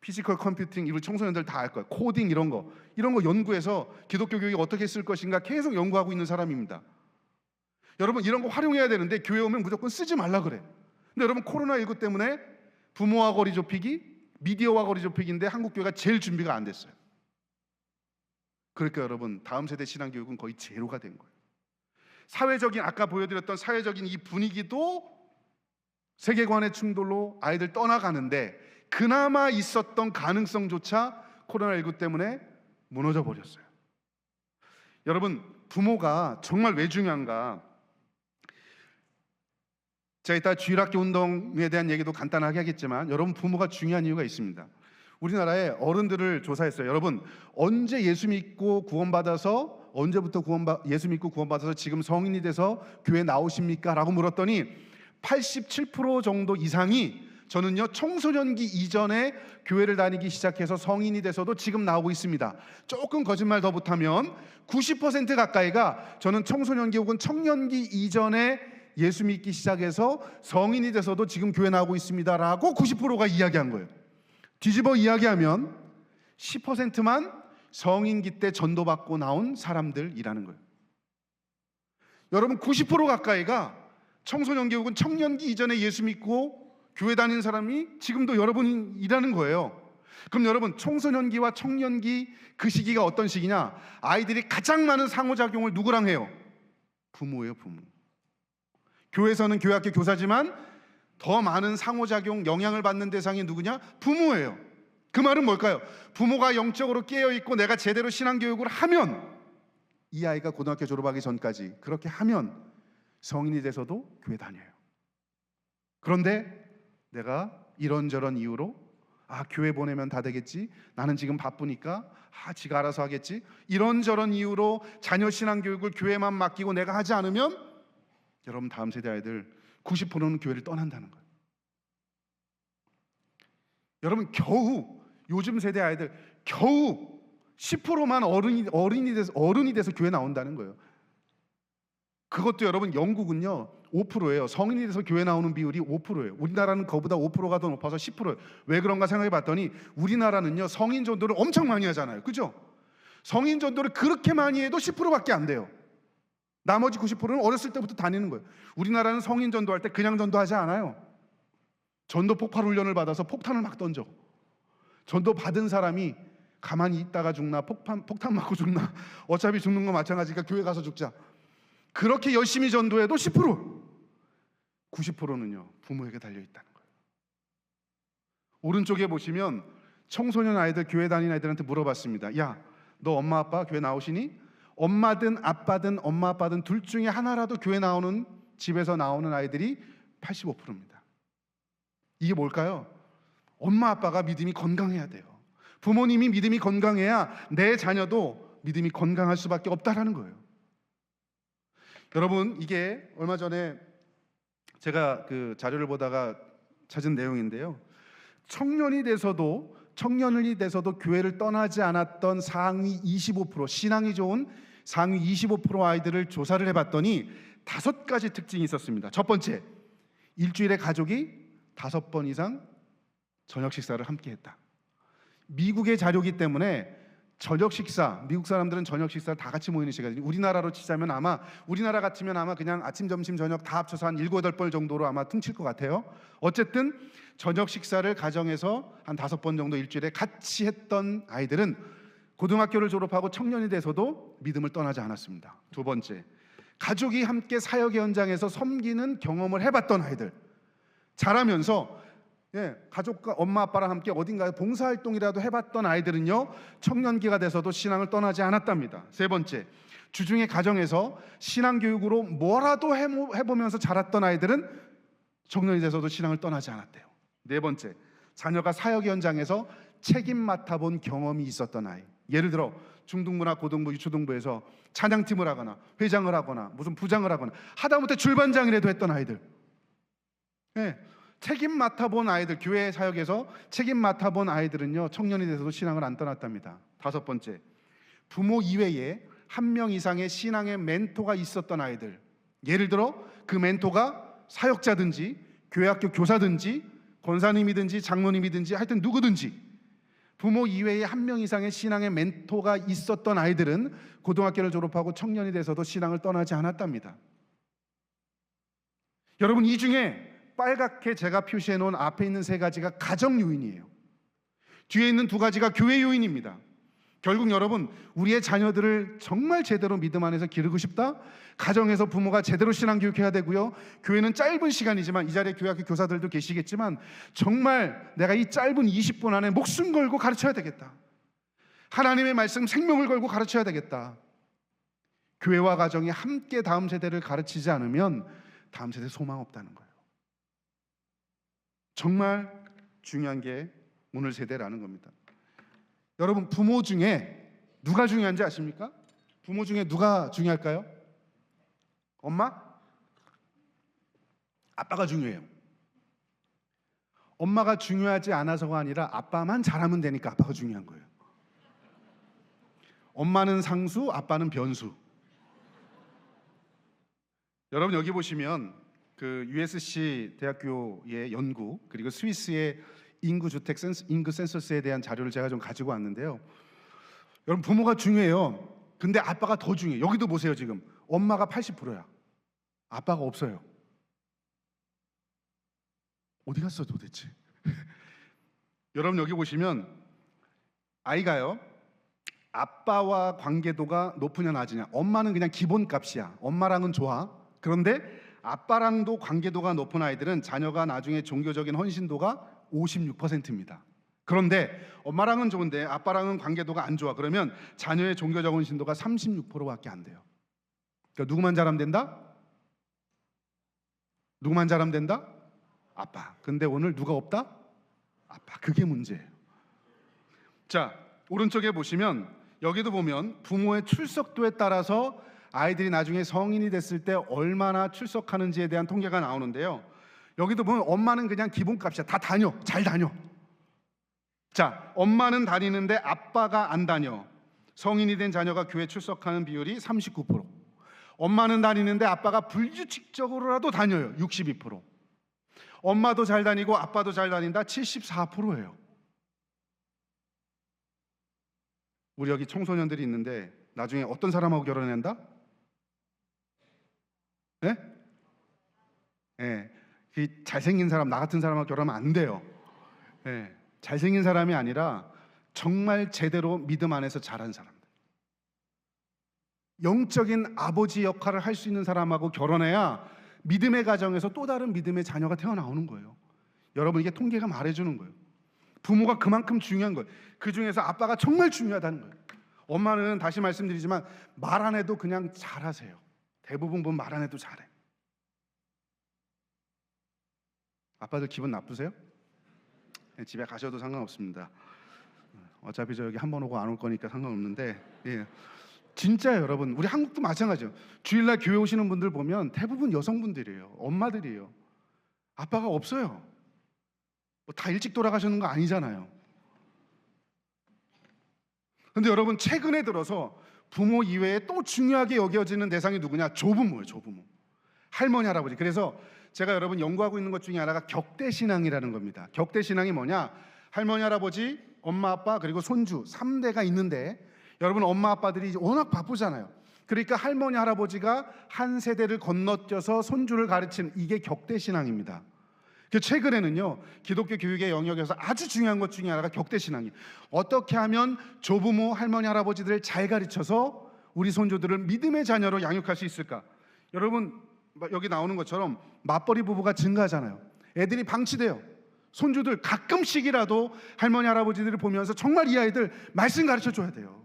피지컬 컴퓨팅, 이거 청소년들 다 알 거예요. 코딩 이런 거 연구해서 기독교 교육이 어떻게 쓸 것인가 계속 연구하고 있는 사람입니다. 여러분, 이런 거 활용해야 되는데 교회 오면 무조건 쓰지 말라 그래. 근데 여러분, 코로나19 때문에 부모와 거리 좁히기, 미디어와 거리 좁히기인데 한국 교회가 제일 준비가 안 됐어요. 그러니까 여러분, 다음 세대 신앙 교육은 거의 제로가 된 거예요. 사회적인, 아까 보여드렸던 사회적인 이 분위기도 세계관의 충돌로 아이들 떠나가는데 그나마 있었던 가능성조차 코로나19 때문에 무너져 버렸어요. 여러분, 부모가 정말 왜 중요한가? 제가 이따 주일학교 운동에 대한 얘기도 간단하게 하겠지만 여러분, 부모가 중요한 이유가 있습니다. 우리나라의 어른들을 조사했어요. 여러분, 언제 예수 믿고 구원받아서, 언제부터 예수 믿고 구원받아서 지금 성인이 돼서 교회 나오십니까? 라고 물었더니 87% 정도 이상이 저는요, 청소년기 이전에 교회를 다니기 시작해서 성인이 돼서도 지금 나오고 있습니다. 조금 거짓말 더 못하면 90% 가까이가 저는 청소년기 혹은 청년기 이전에 예수 믿기 시작해서 성인이 돼서도 지금 교회 나오고 있습니다 라고 90%가 이야기한 거예요. 뒤집어 이야기하면 10%만 성인기 때 전도받고 나온 사람들이라는 거예요. 여러분, 90% 가까이가 청소년기 혹은 청년기 이전에 예수 믿고 교회 다니는 사람이 지금도 여러분이라는 거예요. 그럼 여러분, 청소년기와 청년기 그 시기가 어떤 시기냐? 아이들이 가장 많은 상호작용을 누구랑 해요? 부모예요, 부모. 교회에서는 교회학교 교사지만 더 많은 상호작용, 영향을 받는 대상이 누구냐? 부모예요. 그 말은 뭘까요? 부모가 영적으로 깨어있고 내가 제대로 신앙교육을 하면, 이 아이가 고등학교 졸업하기 전까지 그렇게 하면 성인이 돼서도 교회 다녀요. 그런데 내가 이런저런 이유로 교회 보내면 다 되겠지, 나는 지금 바쁘니까 지가 알아서 하겠지, 이런저런 이유로 자녀 신앙교육을 교회만 맡기고 내가 하지 않으면, 여러분 다음 세대 아이들 90%는 교회를 떠난다는 거예요. 여러분 겨우 요즘 세대 아이들 겨우 10%만 어른이 돼서 교회 나온다는 거예요. 그것도 여러분 영국은요 5%예요. 성인이 돼서 교회 나오는 비율이 5%예요. 우리나라는 그거보다 5%가 더 높아서 10%예요. 왜 그런가 생각해 봤더니 우리나라는요 성인 전도를 엄청 많이 하잖아요. 그죠? 성인 전도를 그렇게 많이 해도 10%밖에 안 돼요. 나머지 90%는 어렸을 때부터 다니는 거예요. 우리나라는 성인 전도할 때 그냥 전도하지 않아요. 전도 폭발 훈련을 받아서 폭탄을 막 던져. 전도 받은 사람이 가만히 있다가 죽나 폭탄 맞고 죽나 어차피 죽는 거 마찬가지니까 교회 가서 죽자. 그렇게 열심히 전도해도 10%, 90%는요 부모에게 달려있다는 거예요. 오른쪽에 보시면 청소년 아이들, 교회 다니는 아이들한테 물어봤습니다. 야, 너 엄마 아빠 교회 나오시니? 엄마든 아빠든 엄마 아빠든 둘 중에 하나라도 교회 나오는, 집에서 나오는 아이들이 85%입니다. 이게 뭘까요? 엄마 아빠가 믿음이 건강해야 돼요. 부모님이 믿음이 건강해야 내 자녀도 믿음이 건강할 수밖에 없다라는 거예요. 여러분 이게 얼마 전에 제가 그 자료를 보다가 찾은 내용인데요, 청년이 돼서도 교회를 떠나지 않았던 상위 25%, 신앙이 좋은 상위 25% 아이들을 조사를 해봤더니 5가지 특징이 있었습니다. 첫 번째, 일주일에 가족이 5번 이상 저녁 식사를 함께 했다. 미국의 자료이기 때문에 저녁 식사, 미국 사람들은 저녁 식사를 다 같이 모이는 시간이, 우리나라로 치자면 우리나라 같으면 아마 그냥 아침, 점심, 저녁 다 합쳐서 한 7, 8번 정도로 아마 퉁칠 것 같아요. 어쨌든 저녁 식사를 가정에서 한 5번 정도 일주일에 같이 했던 아이들은 고등학교를 졸업하고 청년이 돼서도 믿음을 떠나지 않았습니다. 두 번째, 가족이 함께 사역 현장에서 섬기는 경험을 해봤던 아이들, 자라면서 가족과 엄마 아빠랑 함께 어딘가에 봉사활동이라도 해봤던 아이들은요 청년기가 돼서도 신앙을 떠나지 않았답니다. 세 번째, 주중에 가정에서 신앙교육으로 뭐라도 해보면서 자랐던 아이들은 청년이 돼서도 신앙을 떠나지 않았대요. 네 번째, 자녀가 사역 현장에서 책임 맡아본 경험이 있었던 아이, 예를 들어 중등부나 고등부, 유초등부에서 찬양팀을 하거나 회장을 하거나 무슨 부장을 하거나 하다못해 줄반장이라도 했던 아이들, 책임 맡아본 아이들, 교회 사역에서 책임 맡아본 아이들은요 청년이 돼서도 신앙을 안 떠났답니다. 다섯 번째, 부모 이외에 1명 이상의 신앙의 멘토가 있었던 아이들, 예를 들어 그 멘토가 사역자든지 교회학교 교사든지 권사님이든지 장로님이든지 하여튼 누구든지 부모 이외에 1명 이상의 신앙의 멘토가 있었던 아이들은 고등학교를 졸업하고 청년이 돼서도 신앙을 떠나지 않았답니다. 여러분 이 중에 빨갛게 제가 표시해 놓은 앞에 있는 3가지가 가정 요인이에요. 뒤에 있는 2가지가 교회 요인입니다. 결국 여러분, 우리의 자녀들을 정말 제대로 믿음 안에서 기르고 싶다? 가정에서 부모가 제대로 신앙 교육해야 되고요, 교회는 짧은 시간이지만, 이 자리에 교회학교 교사들도 계시겠지만 정말 내가 이 짧은 20분 안에 목숨 걸고 가르쳐야 되겠다. 하나님의 말씀 생명을 걸고 가르쳐야 되겠다. 교회와 가정이 함께 다음 세대를 가르치지 않으면 다음 세대 소망 없다는 거예요. 정말 중요한 게 오늘 세대라는 겁니다. 여러분 부모 중에 누가 중요한지 아십니까? 부모 중에 누가 중요할까요? 엄마? 아빠가 중요해요. 엄마가 중요하지 않아서가 아니라 아빠만 잘하면 되니까 아빠가 중요한 거예요. 엄마는 상수, 아빠는 변수. 여러분 여기 보시면 그 USC 대학교의 연구, 그리고 스위스의 인구 센서스에 대한 자료를 제가 좀 가지고 왔는데요. 여러분 부모가 중요해요. 근데 아빠가 더 중요해요. 여기도 보세요. 지금 엄마가 80%야. 아빠가 없어요. 어디 갔어 도대체? 여러분 여기 보시면 아이가요, 아빠와 관계도가 높으냐 낮으냐, 엄마는 그냥 기본값이야. 엄마랑은 좋아. 그런데 아빠랑도 관계도가 높은 아이들은 자녀가 나중에 종교적인 헌신도가 56%입니다. 그런데 엄마랑은 좋은데 아빠랑은 관계도가 안 좋아. 그러면 자녀의 종교적 온신도가 36%밖에 안 돼요. 그러니까 누구만 잘하면 된다? 누구만 잘하면 된다? 아빠. 근데 오늘 누가 없다? 아빠. 그게 문제예요. 자, 오른쪽에 보시면 여기도 보면 부모의 출석도에 따라서 아이들이 나중에 성인이 됐을 때 얼마나 출석하는지에 대한 통계가 나오는데요. 여기도 보면 엄마는 그냥 기본값이야. 다 다녀. 잘 다녀. 자, 엄마는 다니는데 아빠가 안 다녀. 성인이 된 자녀가 교회 출석하는 비율이 39%. 엄마는 다니는데 아빠가 불규칙적으로라도 다녀요. 62%. 엄마도 잘 다니고 아빠도 잘 다닌다. 74%예요. 우리 여기 청소년들이 있는데 나중에 어떤 사람하고 결혼한다? 네? 네. 잘생긴 사람, 나 같은 사람하고 결혼하면 안 돼요. 네. 잘생긴 사람이 아니라 정말 제대로 믿음 안에서 자란 사람들, 영적인 아버지 역할을 할 수 있는 사람하고 결혼해야 믿음의 가정에서 또 다른 믿음의 자녀가 태어나오는 거예요. 여러분, 이게 통계가 말해주는 거예요. 부모가 그만큼 중요한 거예요. 그 중에서 아빠가 정말 중요하다는 거예요. 엄마는 다시 말씀드리지만 말 안 해도 그냥 잘하세요. 대부분 보면 말 안 해도 잘해. 아빠들 기분 나쁘세요? 집에 가셔도 상관없습니다. 어차피 저 여기 한 번 오고 안 올 거니까 상관없는데, 예. 진짜예요, 여러분. 우리 한국도 마찬가지예요. 주일날 교회 오시는 분들 보면 대부분 여성분들이에요. 엄마들이에요. 아빠가 없어요. 뭐 다 일찍 돌아가셨는 거 아니잖아요. 근데 여러분, 최근에 들어서 부모 이외에 또 중요하게 여겨지는 대상이 누구냐? 조부모예요. 조부모, 할머니, 할아버지. 그래서 제가 여러분 연구하고 있는 것 중에 하나가 격대신앙이라는 겁니다. 격대신앙이 뭐냐? 할머니, 할아버지, 엄마, 아빠, 그리고 손주 3대가 있는데, 여러분, 엄마 아빠들이 워낙 바쁘잖아요. 그러니까 할머니, 할아버지가 한 세대를 건너뛰어서 손주를 가르치는, 이게 격대신앙입니다. 최근에는요, 기독교 교육의 영역에서 아주 중요한 것 중에 하나가 격대신앙이에요. 어떻게 하면 조부모, 할머니, 할아버지들을 잘 가르쳐서 우리 손주들을 믿음의 자녀로 양육할 수 있을까? 여러분, 여기 나오는 것처럼 맞벌이 부부가 증가하잖아요. 애들이 방치돼요. 손주들 가끔씩이라도 할머니, 할아버지들을 보면서 정말 이 아이들 말씀 가르쳐줘야 돼요.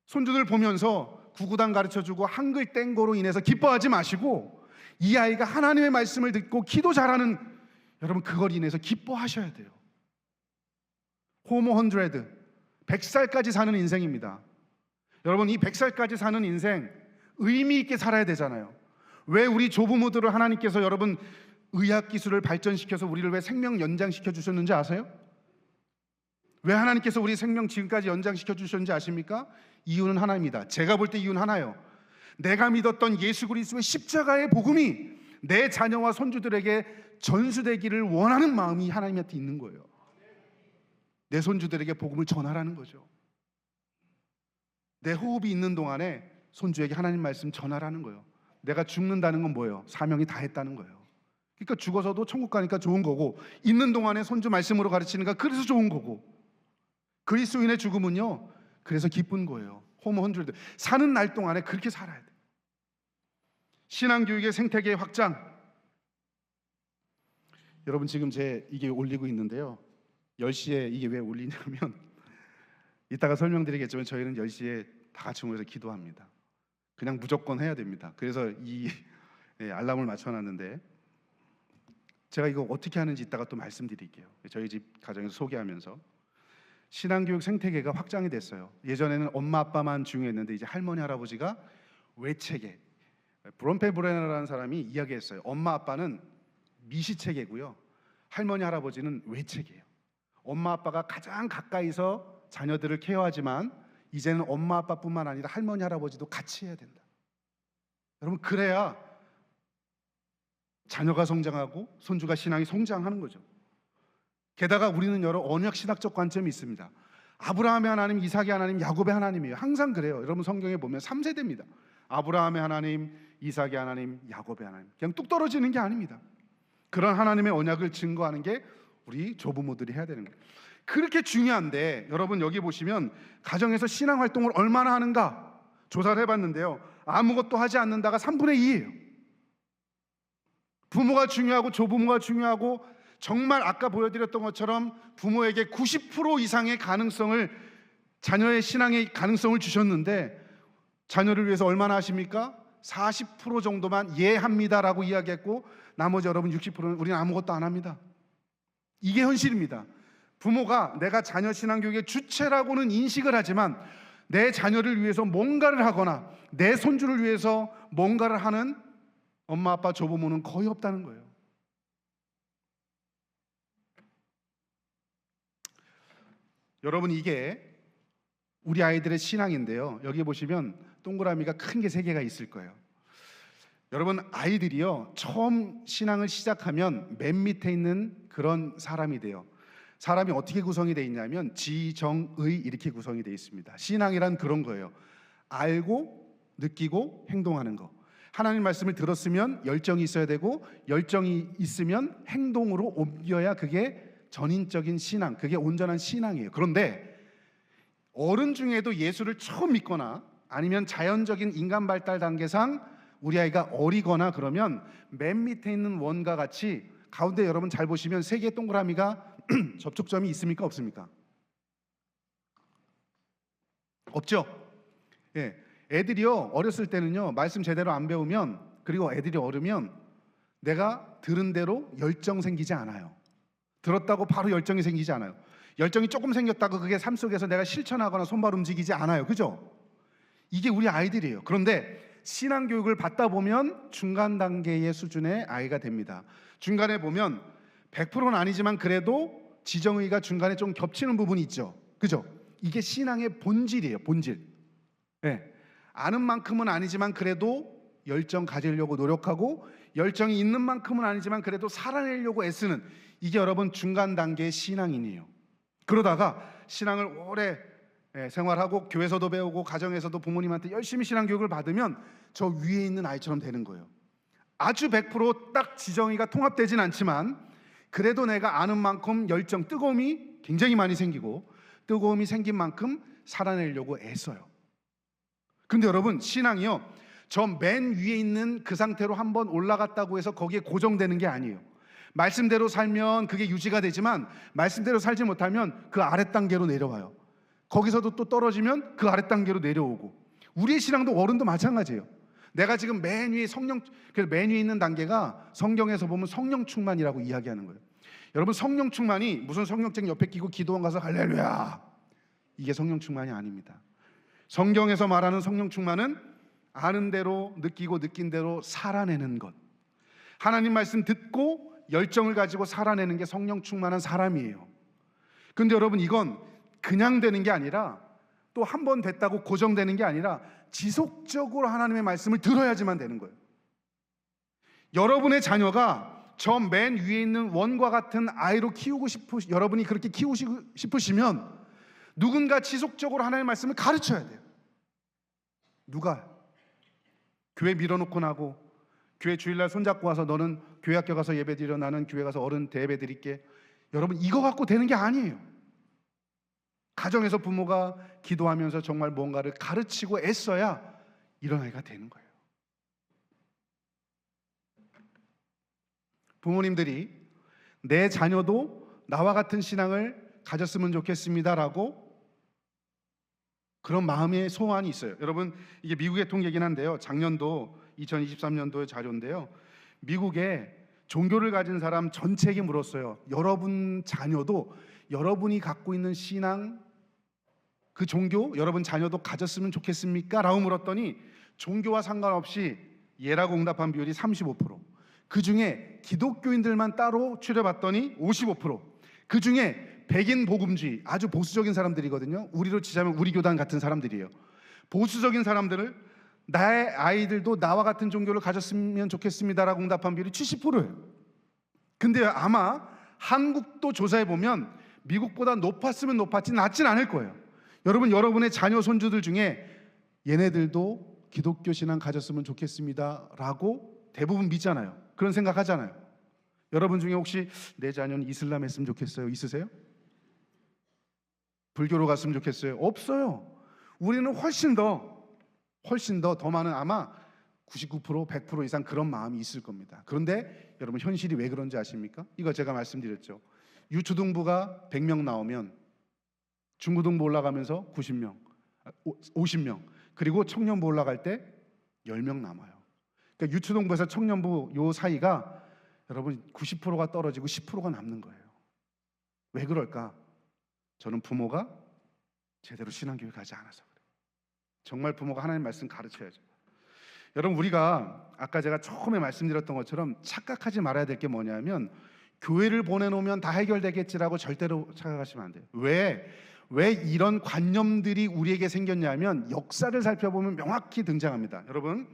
손주들 보면서 구구단 가르쳐주고 한글 땡고로 인해서 기뻐하지 마시고, 이 아이가 하나님의 말씀을 듣고 기도 잘하는, 여러분, 그걸 인해서 기뻐하셔야 돼요. 호모 100, 100살까지 사는 인생입니다. 여러분, 이 100살까지 사는 인생 의미 있게 살아야 되잖아요. 왜 우리 조부모들을 하나님께서 여러분 의학 기술을 발전시켜서 우리를 왜 생명 연장시켜 주셨는지 아세요? 왜 하나님께서 우리 생명 지금까지 연장시켜 주셨는지 아십니까? 이유는 하나입니다. 제가 볼 때 이유는 하나예요. 내가 믿었던 예수 그리스도의 십자가의 복음이 내 자녀와 손주들에게 전수되기를 원하는 마음이 하나님한테 있는 거예요. 내 손주들에게 복음을 전하라는 거죠. 내 호흡이 있는 동안에 손주에게 하나님 말씀 전하라는 거예요. 내가 죽는다는 건 뭐예요? 사명이 다 했다는 거예요. 그러니까 죽어서도 천국 가니까 좋은 거고, 있는 동안에 손주 말씀으로 가르치는가, 그래서 좋은 거고, 그리스도인의 죽음은요, 그래서 기쁜 거예요. 호모 100, 사는 날 동안에 그렇게 살아야 돼. 신앙교육의 생태계 확장. 여러분, 지금 이게 올리고 있는데요, 10시에 이게 왜 올리냐면 이따가 설명드리겠지만 저희는 10시에 다 같이 모여서 기도합니다. 그냥 무조건 해야 됩니다. 그래서 이 알람을 맞춰놨는데, 제가 이거 어떻게 하는지 이따가 또 말씀드릴게요. 저희 집 가정에서 소개하면서. 신앙교육 생태계가 확장이 됐어요. 예전에는 엄마 아빠만 중요했는데 이제 할머니 할아버지가 외체계, 브론페 브레너라는 사람이 이야기했어요. 엄마 아빠는 미시체계고요, 할머니 할아버지는 외체계예요. 엄마 아빠가 가장 가까이서 자녀들을 케어하지만 이제는 엄마 아빠뿐만 아니라 할머니 할아버지도 같이 해야 된다. 여러분, 그래야 자녀가 성장하고 손주가 신앙이 성장하는 거죠. 게다가 우리는 여러 언약 신학적 관점이 있습니다. 아브라함의 하나님, 이삭의 하나님, 야곱의 하나님이에요. 항상 그래요. 여러분, 성경에 보면 3세대입니다. 아브라함의 하나님, 이삭의 하나님, 야곱의 하나님. 그냥 뚝 떨어지는 게 아닙니다. 그런 하나님의 언약을 증거하는 게 우리 조부모들이 해야 되는 거예요. 그렇게 중요한데, 여러분 여기 보시면 가정에서 신앙 활동을 얼마나 하는가 조사를 해봤는데요, 아무것도 하지 않는다가 3분의 2예요. 부모가 중요하고 조부모가 중요하고 정말 아까 보여드렸던 것처럼 부모에게 90% 이상의 가능성을, 자녀의 신앙의 가능성을 주셨는데 자녀를 위해서 얼마나 하십니까? 40% 정도만 예 합니다라고 이야기했고 나머지 여러분 60%는 우리는 아무것도 안 합니다. 이게 현실입니다. 부모가 내가 자녀 신앙교육의 주체라고는 인식을 하지만 내 자녀를 위해서 뭔가를 하거나 내 손주를 위해서 뭔가를 하는 엄마 아빠 조부모는 거의 없다는 거예요. 여러분, 이게 우리 아이들의 신앙인데요, 여기 보시면 동그라미가 큰 게 3개가 있을 거예요. 여러분, 아이들이요 처음 신앙을 시작하면 맨 밑에 있는 그런 사람이 돼요. 사람이 어떻게 구성이 되어 있냐면 지정의 이렇게 구성이 되어 있습니다. 신앙이란 그런 거예요. 알고 느끼고 행동하는 거. 하나님 말씀을 들었으면 열정이 있어야 되고 열정이 있으면 행동으로 옮겨야 그게 전인적인 신앙, 그게 온전한 신앙이에요. 그런데 어른 중에도 예수를 처음 믿거나 아니면 자연적인 인간 발달 단계상 우리 아이가 어리거나 그러면 맨 밑에 있는 원과 같이 가운데 여러분 잘 보시면 3개의 동그라미가 접촉점이 있습니까? 없습니까? 없죠? 예. 애들이요 어렸을 때는요 말씀 제대로 안 배우면, 그리고 애들이 어르면 내가 들은 대로 열정 생기지 않아요. 들었다고 바로 열정이 생기지 않아요. 열정이 조금 생겼다고 그게 삶 속에서 내가 실천하거나 손발 움직이지 않아요. 그죠? 이게 우리 아이들이에요. 그런데 신앙교육을 받다 보면 중간 단계의 수준의 아이가 됩니다. 중간에 보면 100%는 아니지만 그래도 지정의가 중간에 좀 겹치는 부분이 있죠. 그죠? 이게 신앙의 본질이에요. 본질. 네. 아는 만큼은 아니지만 그래도 열정 가지려고 노력하고 열정이 있는 만큼은 아니지만 그래도 살아내려고 애쓰는, 이게 여러분 중간 단계의 신앙인이에요. 그러다가 신앙을 오래 생활하고 교회에서도 배우고 가정에서도 부모님한테 열심히 신앙교육을 받으면 저 위에 있는 아이처럼 되는 거예요. 아주 100% 지정의가 통합되진 않지만 그래도 내가 아는 만큼 열정, 뜨거움이 굉장히 많이 생기고 뜨거움이 생긴 만큼 살아내려고 애써요. 근데 여러분, 신앙이요 저 맨 위에 있는 그 상태로 한번 올라갔다고 해서 거기에 고정되는 게 아니에요. 말씀대로 살면 그게 유지가 되지만 말씀대로 살지 못하면 그 아랫 단계로 내려와요. 거기서도 또 떨어지면 그 아랫 단계로 내려오고, 우리의 신앙도 어른도 마찬가지예요. 내가 지금 맨 위에 그래서 맨 위에 있는 단계가 성경에서 보면 성령 충만이라고 이야기하는 거예요. 여러분, 성령 충만이 무슨 성령책 옆에 끼고 기도원 가서 할렐루야, 이게 성령 충만이 아닙니다. 성경에서 말하는 성령 충만은 아는 대로 느끼고 느낀 대로 살아내는 것, 하나님 말씀 듣고 열정을 가지고 살아내는 게 성령 충만한 사람이에요. 근데 여러분, 이건 그냥 되는 게 아니라 또 한 번 됐다고 고정되는 게 아니라 지속적으로 하나님의 말씀을 들어야지만 되는 거예요. 여러분의 자녀가 저 맨 위에 있는 원과 같은 아이로 여러분이 그렇게 키우고 싶으시면 누군가 지속적으로 하나님의 말씀을 가르쳐야 돼요. 누가? 교회 밀어놓고 나고 교회 주일날 손잡고 와서 너는 교회 학교 가서 예배 드려, 나는 교회 가서 어른 대예배 드릴게. 여러분, 이거 갖고 되는 게 아니에요. 가정에서 부모가 기도하면서 정말 뭔가를 가르치고 애써야 이런 아이가 되는 거예요. 부모님들이 내 자녀도 나와 같은 신앙을 가졌으면 좋겠습니다라고 그런 마음의 소원이 있어요. 여러분, 이게 미국의 통계긴 한데요, 작년도 2023년도의 자료인데요, 미국에 종교를 가진 사람 전체에게 물었어요. 여러분 자녀도 여러분이 갖고 있는 신앙, 그 종교 여러분 자녀도 가졌으면 좋겠습니까? 라고 물었더니 종교와 상관없이 예라고 응답한 비율이 35%, 그 중에 기독교인들만 따로 추려봤더니 55%, 그 중에 백인 복음주의, 아주 보수적인 사람들이거든요. 우리로 치자면 우리 교단 같은 사람들이에요. 보수적인 사람들을 나의 아이들도 나와 같은 종교를 가졌으면 좋겠습니다라고 응답한 비율이 70%예요. 근데 아마 한국도 조사해보면 미국보다 높았으면 높았지 낮진 않을 거예요. 여러분, 여러분의 자녀 손주들 중에 얘네들도 기독교 신앙 가졌으면 좋겠습니다라고 대부분 믿잖아요. 그런 생각하잖아요. 여러분 중에 혹시 내 자녀는 이슬람 했으면 좋겠어요? 있으세요? 불교로 갔으면 좋겠어요? 없어요. 우리는 훨씬 더 많은, 아마 99%, 100% 이상 그런 마음이 있을 겁니다. 그런데 여러분 현실이 왜 그런지 아십니까? 이거 제가 말씀드렸죠. 유초등부가 100명 나오면 중고등부 올라가면서 90명, 50명, 그리고 청년부 올라갈 때 10명 남아요. 그러니까 유초등부에서 청년부 요 사이가 여러분 90%가 떨어지고 10%가 남는 거예요. 왜 그럴까? 저는 부모가 제대로 신앙교육 하지 않아서 그래요. 정말 부모가 하나님 말씀 가르쳐야죠. 여러분, 우리가 아까 제가 처음에 말씀드렸던 것처럼 착각하지 말아야 될 게 뭐냐면 교회를 보내놓으면 다 해결되겠지라고 절대로 착각하시면 안 돼요. 왜 이런 관념들이 우리에게 생겼냐면 역사를 살펴보면 명확히 등장합니다. 여러분,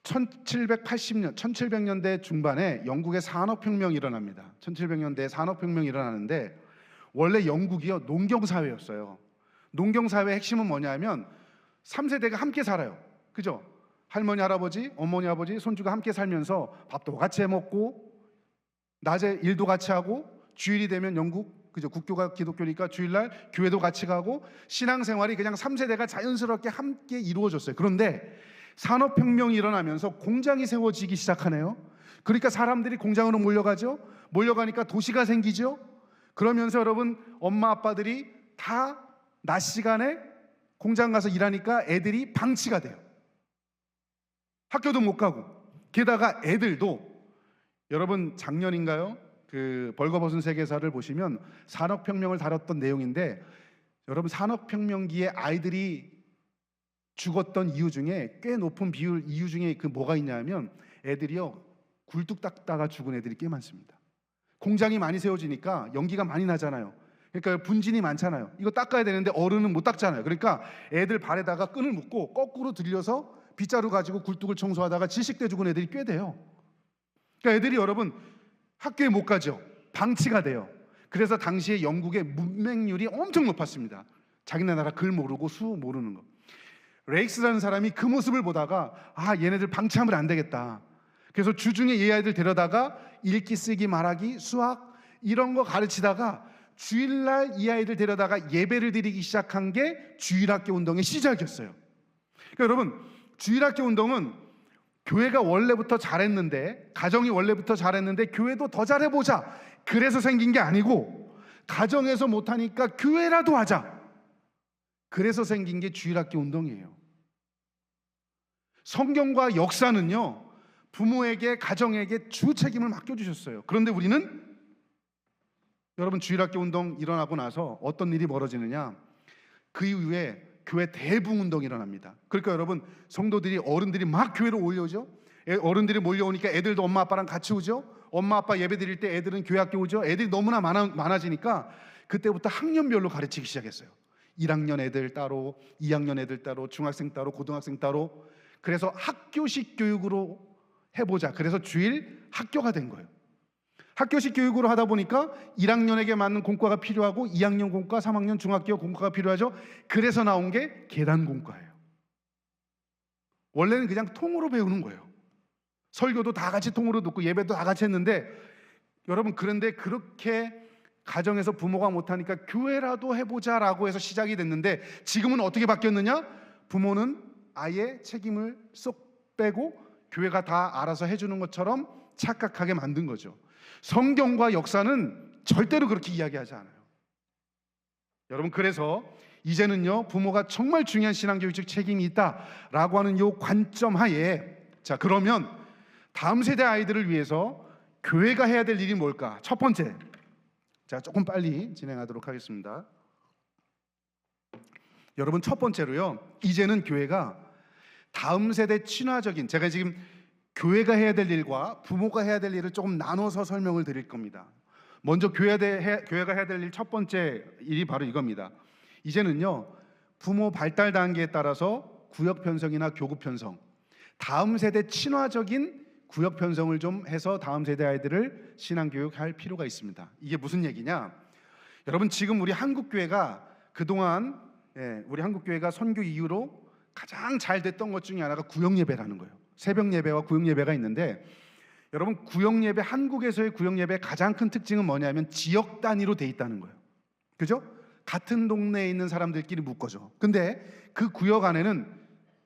1700년대 중반에 영국의 산업혁명이 일어납니다. 1700년대에 산업혁명이 일어나는데 원래 영국이요 농경사회였어요. 농경사회의 핵심은 뭐냐면 3세대가 함께 살아요. 그죠? 할머니, 할아버지, 어머니, 아버지, 손주가 함께 살면서 밥도 같이 해 먹고 낮에 일도 같이 하고 주일이 되면 영국, 그죠? 국교가 기독교니까 주일날 교회도 같이 가고 신앙생활이 그냥 3세대가 자연스럽게 함께 이루어졌어요. 그런데 산업혁명이 일어나면서 공장이 세워지기 시작하네요. 그러니까 사람들이 공장으로 몰려가죠. 몰려가니까 도시가 생기죠. 그러면서 여러분 엄마 아빠들이 다 낮 시간에 공장 가서 일하니까 애들이 방치가 돼요. 학교도 못 가고 게다가 애들도 여러분 작년인가요? 그 벌거벗은 세계사를 보시면 산업혁명을 다뤘던 내용인데 여러분 산업혁명기에 아이들이 죽었던 이유 중에 꽤 높은 비율 이유 중에 그 뭐가 있냐면 애들이요 굴뚝 닦다가 죽은 애들이 꽤 많습니다. 공장이 많이 세워지니까 연기가 많이 나잖아요. 그러니까 분진이 많잖아요. 이거 닦아야 되는데 어른은 못 닦잖아요. 그러니까 애들 발에다가 끈을 묶고 거꾸로 들려서 빗자루 가지고 굴뚝을 청소하다가 질식돼 죽은 애들이 꽤 돼요. 그러니까 애들이 여러분 학교에 못 가죠. 방치가 돼요. 그래서 당시에 영국의 문맹률이 엄청 높았습니다. 자기네 나라 글 모르고 수 모르는 거. 레익스라는 사람이 그 모습을 보다가 얘네들 방치하면 안 되겠다. 그래서 주중에 이 아이들 데려다가 읽기, 쓰기, 말하기, 수학 이런 거 가르치다가 주일날 이 아이들 데려다가 예배를 드리기 시작한 게 주일학교 운동의 시작이었어요. 그러니까 여러분 주일학교 운동은 교회가 원래부터 잘했는데 가정이 원래부터 잘했는데 교회도 더 잘해보자 그래서 생긴 게 아니고 가정에서 못하니까 교회라도 하자 그래서 생긴 게 주일학교 운동이에요. 성경과 역사는요 부모에게 가정에게 주 책임을 맡겨주셨어요. 그런데 우리는 여러분 주일학교 운동 일어나고 나서 어떤 일이 벌어지느냐 그 이후에 교회 대붕 운동이 일어납니다. 그러니까 여러분 성도들이 어른들이 막 교회로 몰려오죠. 어른들이 몰려오니까 애들도 엄마 아빠랑 같이 오죠. 엄마 아빠 예배 드릴 때 애들은 교회 학교 오죠. 애들이 너무나 많아지니까 그때부터 학년별로 가르치기 시작했어요. 1학년 애들 따로, 2학년 애들 따로, 중학생 따로, 고등학생 따로. 그래서 학교식 교육으로 해보자. 그래서 주일 학교가 된 거예요. 학교식 교육으로 하다 보니까 1학년에게 맞는 공과가 필요하고 2학년 공과, 3학년 중학교 공과가 필요하죠. 그래서 나온 게 계단 공과예요. 원래는 그냥 통으로 배우는 거예요. 설교도 다 같이 통으로 듣고 예배도 다 같이 했는데 여러분 그런데 그렇게 가정에서 부모가 못하니까 교회라도 해보자라고 해서 시작이 됐는데 지금은 어떻게 바뀌었느냐? 부모는 아예 책임을 쏙 빼고 교회가 다 알아서 해주는 것처럼 착각하게 만든 거죠. 성경과 역사는 절대로 그렇게 이야기하지 않아요. 여러분 그래서 이제는요 부모가 정말 중요한 신앙교육적 책임이 있다라고 하는 이 관점 하에 자 그러면 다음 세대 아이들을 위해서 교회가 해야 될 일이 뭘까? 첫 번째 자 조금 빨리 진행하도록 하겠습니다. 여러분 첫 번째로요 이제는 교회가 다음 세대 친화적인 제가 지금 교회가 해야 될 일과 부모가 해야 될 일을 조금 나눠서 설명을 드릴 겁니다. 먼저 교회가 해야 될 일 첫 번째 일이 바로 이겁니다. 이제는요 부모 발달 단계에 따라서 구역 편성이나 교구 편성 다음 세대 친화적인 구역 편성을 좀 해서 다음 세대 아이들을 신앙교육할 필요가 있습니다. 이게 무슨 얘기냐? 여러분 지금 우리 한국교회가 그동안 우리 한국교회가 선교 이후로 가장 잘 됐던 것 중에 하나가 구역예배라는 거예요. 새벽 예배와 구역 예배가 있는데 여러분 구역 예배 한국에서의 구역 예배의 가장 큰 특징은 뭐냐면 지역 단위로 돼 있다는 거예요. 그죠? 같은 동네에 있는 사람들끼리 묶어져. 근데 그 구역 안에는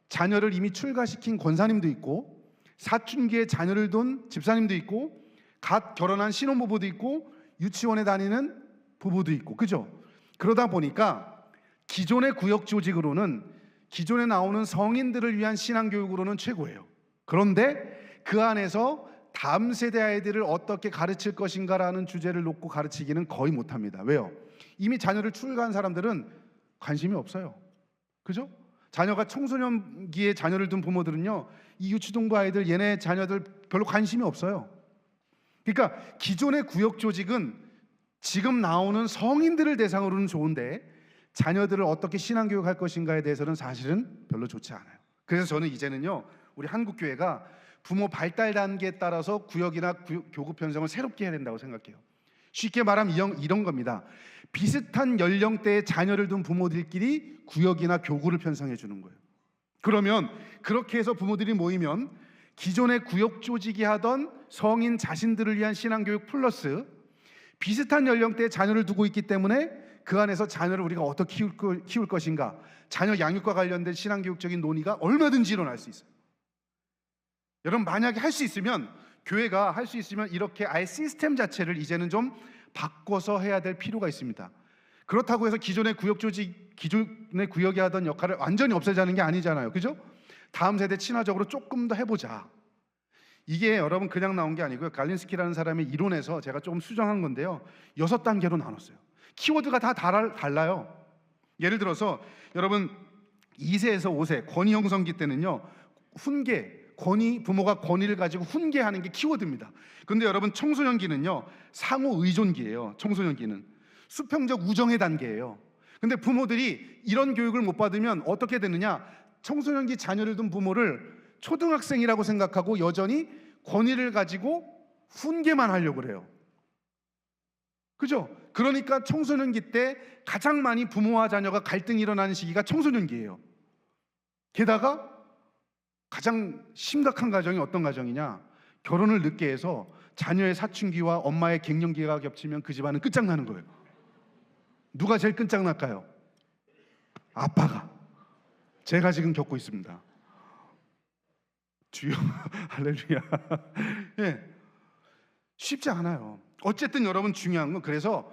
자녀를 이미 출가시킨 권사님도 있고, 사춘기에 자녀를 둔 집사님도 있고, 갓 결혼한 신혼부부도 있고, 유치원에 다니는 부부도 있고, 그죠? 그러다 보니까 기존의 구역 조직으로는, 기존에 나오는 성인들을 위한 신앙교육으로는 최고예요. 그런데 그 안에서 다음 세대 아이들을 어떻게 가르칠 것인가라는 주제를 놓고 가르치기는 거의 못합니다. 왜요? 이미 자녀를 출가한 사람들은 관심이 없어요. 그죠? 자녀가 청소년기에 자녀를 둔 부모들은요, 이 유치동부 아이들, 얘네 자녀들 별로 관심이 없어요. 그러니까 기존의 구역 조직은 지금 나오는 성인들을 대상으로는 좋은데, 자녀들을 어떻게 신앙교육할 것인가에 대해서는 사실은 별로 좋지 않아요. 그래서 저는 이제는요, 우리 한국교회가 부모 발달 단계에 따라서 구역이나 교구 편성을 새롭게 해야 된다고 생각해요. 쉽게 말하면 이런 겁니다. 비슷한 연령대의 자녀를 둔 부모들끼리 구역이나 교구를 편성해 주는 거예요. 그러면 그렇게 해서 부모들이 모이면 기존의 구역 조직이 하던 성인 자신들을 위한 신앙교육 플러스 비슷한 연령대의 자녀를 두고 있기 때문에 그 안에서 자녀를 우리가 어떻게 키울 것인가, 자녀 양육과 관련된 신앙교육적인 논의가 얼마든지 일어날 수 있어요. 여러분, 만약에 할 수 있으면, 교회가 할 수 있으면 이렇게 아예 시스템 자체를 이제는 좀 바꿔서 해야 될 필요가 있습니다. 그렇다고 해서 기존의 구역 조직, 기존의 구역이 하던 역할을 완전히 없애자는 게 아니잖아요. 그죠? 다음 세대 친화적으로 조금 더 해보자. 이게 여러분 그냥 나온 게 아니고요. 갈린스키라는 사람의 이론에서 제가 조금 수정한 건데요, 6단계로 나눴어요. 키워드가 다 달라요. 예를 들어서 여러분 2세에서 5세 권위 형성기 때는요, 훈계, 권위, 부모가 권위를 가지고 훈계하는 게 키워드입니다. 근데 여러분 청소년기는요, 상호 의존기예요. 청소년기는 수평적 우정의 단계예요. 근데 부모들이 이런 교육을 못 받으면 어떻게 되느냐, 청소년기 자녀를 둔 부모를 초등학생이라고 생각하고 여전히 권위를 가지고 훈계만 하려고 그래요. 그죠? 그러니까 청소년기 때 가장 많이 부모와 자녀가 갈등이 일어나는 시기가 청소년기예요. 게다가 가장 심각한 가정이 어떤 가정이냐, 결혼을 늦게 해서 자녀의 사춘기와 엄마의 갱년기가 겹치면 그 집안은 끝장나는 거예요. 누가 제일 끝장날까요? 아빠가. 제가 지금 겪고 있습니다. 주여 할렐루야. 예, 쉽지 않아요. 어쨌든 여러분 중요한 건, 그래서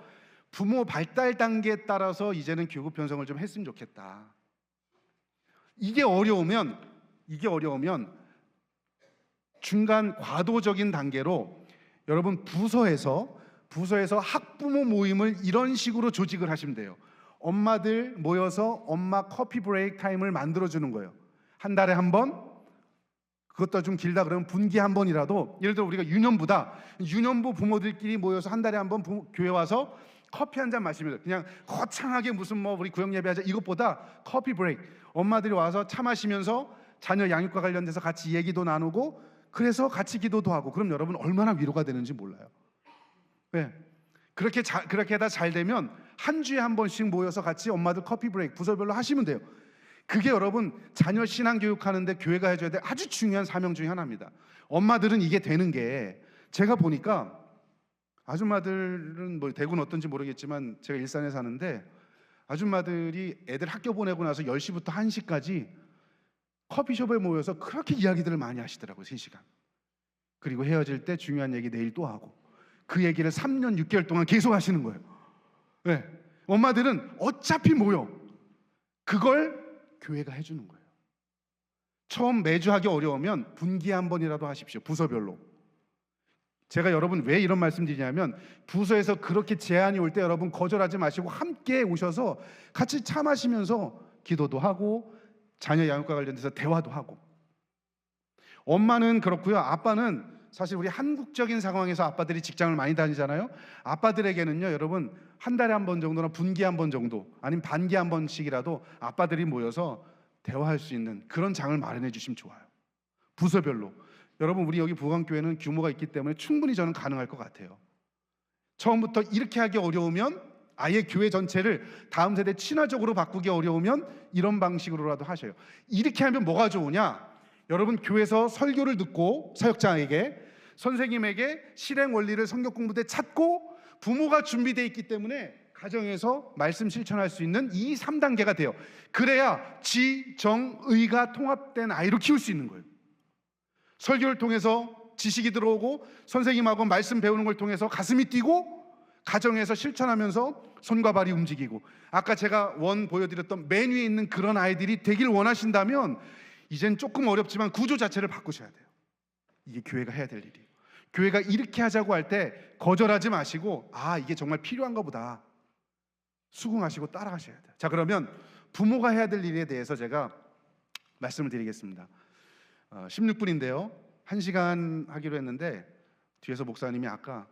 부모 발달 단계에 따라서 이제는 교구 편성을 좀 했으면 좋겠다. 이게 어려우면 중간 과도적인 단계로 여러분 부서에서 학부모 모임을 이런 식으로 조직을 하시면 돼요. 엄마들 모여서 엄마 커피 브레이크 타임을 만들어주는 거예요. 한 달에 한 번, 그것도 좀 길다 그러면 분기에 한 번이라도. 예를 들어 우리가 유년부다, 유년부 부모들끼리 모여서 한 달에 한 번 교회 와서 커피 한 잔 마시면 돼요. 그냥 거창하게 무슨 뭐 우리 구역 예배하자 이것보다 커피 브레이크, 엄마들이 와서 차 마시면서 자녀 양육과 관련돼서 같이 얘기도 나누고, 그래서 같이 기도도 하고. 그럼 여러분 얼마나 위로가 되는지 몰라요. 네. 그렇게 하다 잘 되면 한 주에 한 번씩 모여서 같이 엄마들 커피 브레이크 부서별로 하시면 돼요. 그게 여러분 자녀 신앙 교육하는데 교회가 해줘야 될 아주 중요한 사명 중에 하나입니다. 엄마들은 이게 되는 게, 제가 보니까 아줌마들은 뭐 대구는 어떤지 모르겠지만 제가 일산에 사는데, 아줌마들이 애들 학교 보내고 나서 10시부터 1시까지 커피숍에 모여서 그렇게 이야기들을 많이 하시더라고요. 3시간. 그리고 헤어질 때 중요한 얘기 내일 또 하고, 그 얘기를 3년 6개월 동안 계속 하시는 거예요. 네. 엄마들은 어차피 모여. 그걸 교회가 해주는 거예요. 처음 매주 하기 어려우면 분기에 한 번이라도 하십시오. 부서별로. 제가 여러분 왜 이런 말씀 드리냐면, 부서에서 그렇게 제안이 올 때 여러분 거절하지 마시고 함께 오셔서 같이 차 마시면서 기도도 하고 자녀 양육과 관련돼서 대화도 하고. 엄마는 그렇고요. 아빠는 사실 우리 한국적인 상황에서 아빠들이 직장을 많이 다니잖아요. 아빠들에게는요, 여러분 한 달에 한 번 정도나 분기에 한 번 정도, 아니면 반기에 한 번씩이라도 아빠들이 모여서 대화할 수 있는 그런 장을 마련해 주시면 좋아요. 부서별로. 여러분 우리 여기 부강교회는 규모가 있기 때문에 충분히 저는 가능할 것 같아요. 처음부터 이렇게 하기 어려우면, 아예 교회 전체를 다음 세대 친화적으로 바꾸기 어려우면 이런 방식으로라도 하셔요. 이렇게 하면 뭐가 좋으냐, 여러분 교회에서 설교를 듣고 사역자에게, 선생님에게 실행 원리를 성경 공부 때 찾고, 부모가 준비되어 있기 때문에 가정에서 말씀 실천할 수 있는 이 3단계가 돼요. 그래야 지, 정, 의가 통합된 아이로 키울 수 있는 거예요. 설교를 통해서 지식이 들어오고 선생님하고 말씀 배우는 걸 통해서 가슴이 뛰고 가정에서 실천하면서 손과 발이 움직이고, 아까 제가 보여드렸던 맨 위에 있는 그런 아이들이 되길 원하신다면 이젠 조금 어렵지만 구조 자체를 바꾸셔야 돼요. 이게 교회가 해야 될 일이에요. 교회가 이렇게 하자고 할 때 거절하지 마시고, 아, 이게 정말 필요한가 보다 수긍하시고 따라가셔야 돼요. 자, 그러면 부모가 해야 될 일에 대해서 제가 말씀을 드리겠습니다. 16분인데요 1시간 하기로 했는데 뒤에서 목사님이 아까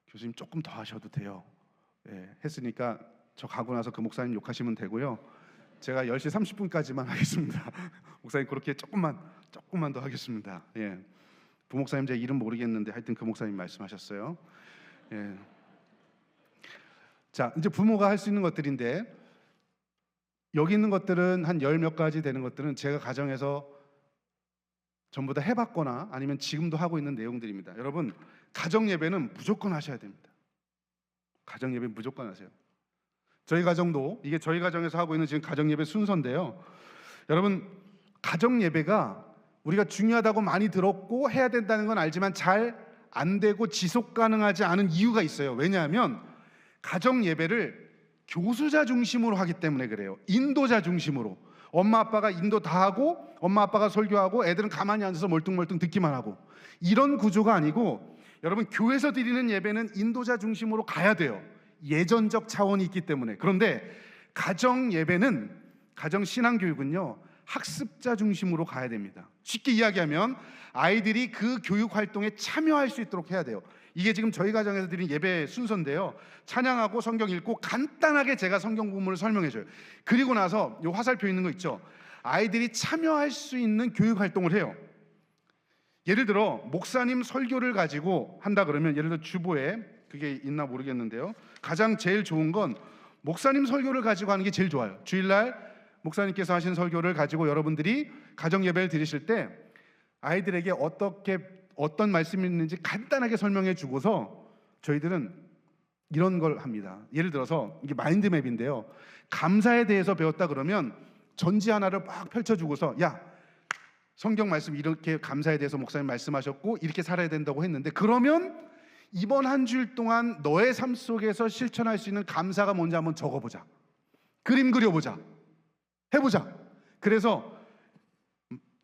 교수님 조금 더 하셔도 돼요, 했으니까 저 가고 나서 그 목사님 욕하시면 되고요. 제가 10시 30분까지만 하겠습니다. 목사님 그렇게 조금만 더 하겠습니다. 부목사님 제 이름 모르겠는데 하여튼 그 목사님 말씀하셨어요. 자, 이제 부모가 할 수 있는 것들인데, 여기 있는 것들은 한 10몇 가지 되는 것들은 제가 가정에서 전부 다 해봤거나 아니면 지금도 하고 있는 내용들입니다. 여러분, 가정 예배는 무조건 하셔야 됩니다. 가정 예배 무조건 하세요. 저희 가정도, 이게 저희 가정에서 하고 있는 지금 가정 예배 순서인데요. 여러분, 가정 예배가 우리가 중요하다고 많이 들었고 해야 된다는 건 알지만 잘 안 되고 지속 가능하지 않은 이유가 있어요. 왜냐하면 가정 예배를 교수자 중심으로 하기 때문에 그래요. 인도자 중심으로. 엄마 아빠가 인도 다 하고 엄마 아빠가 설교하고 애들은 가만히 앉아서 멀뚱멀뚱 듣기만 하고, 이런 구조가 아니고, 여러분, 교회에서 드리는 예배는 인도자 중심으로 가야 돼요. 예전적 차원이 있기 때문에. 그런데 가정 예배는, 가정 신앙 교육은요, 학습자 중심으로 가야 됩니다. 쉽게 이야기하면 아이들이 그 교육 활동에 참여할 수 있도록 해야 돼요. 이게 지금 저희 가정에서 드린 예배 순서인데요. 찬양하고 성경 읽고 간단하게 제가 성경 부분을 설명해줘요. 그리고 나서 이 화살표 있는 거 있죠. 아이들이 참여할 수 있는 교육 활동을 해요. 예를 들어 목사님 설교를 가지고 한다 그러면, 예를 들어 주보에 그게 있나 모르겠는데요, 가장 제일 좋은 건 목사님 설교를 가지고 하는 게 제일 좋아요. 주일날 목사님께서 하신 설교를 가지고 여러분들이 가정 예배를 드리실 때 아이들에게 어떤 말씀이 있는지 간단하게 설명해 주고서 저희들은 이런 걸 합니다. 예를 들어서 이게 마인드맵인데요, 감사에 대해서 배웠다 그러면 전지 하나를 막 펼쳐주고서, 야, 성경 말씀 이렇게 감사에 대해서 목사님 말씀하셨고 이렇게 살아야 된다고 했는데, 그러면 이번 한 주일 동안 너의 삶 속에서 실천할 수 있는 감사가 뭔지 한번 적어보자, 그림 그려보자, 해보자. 그래서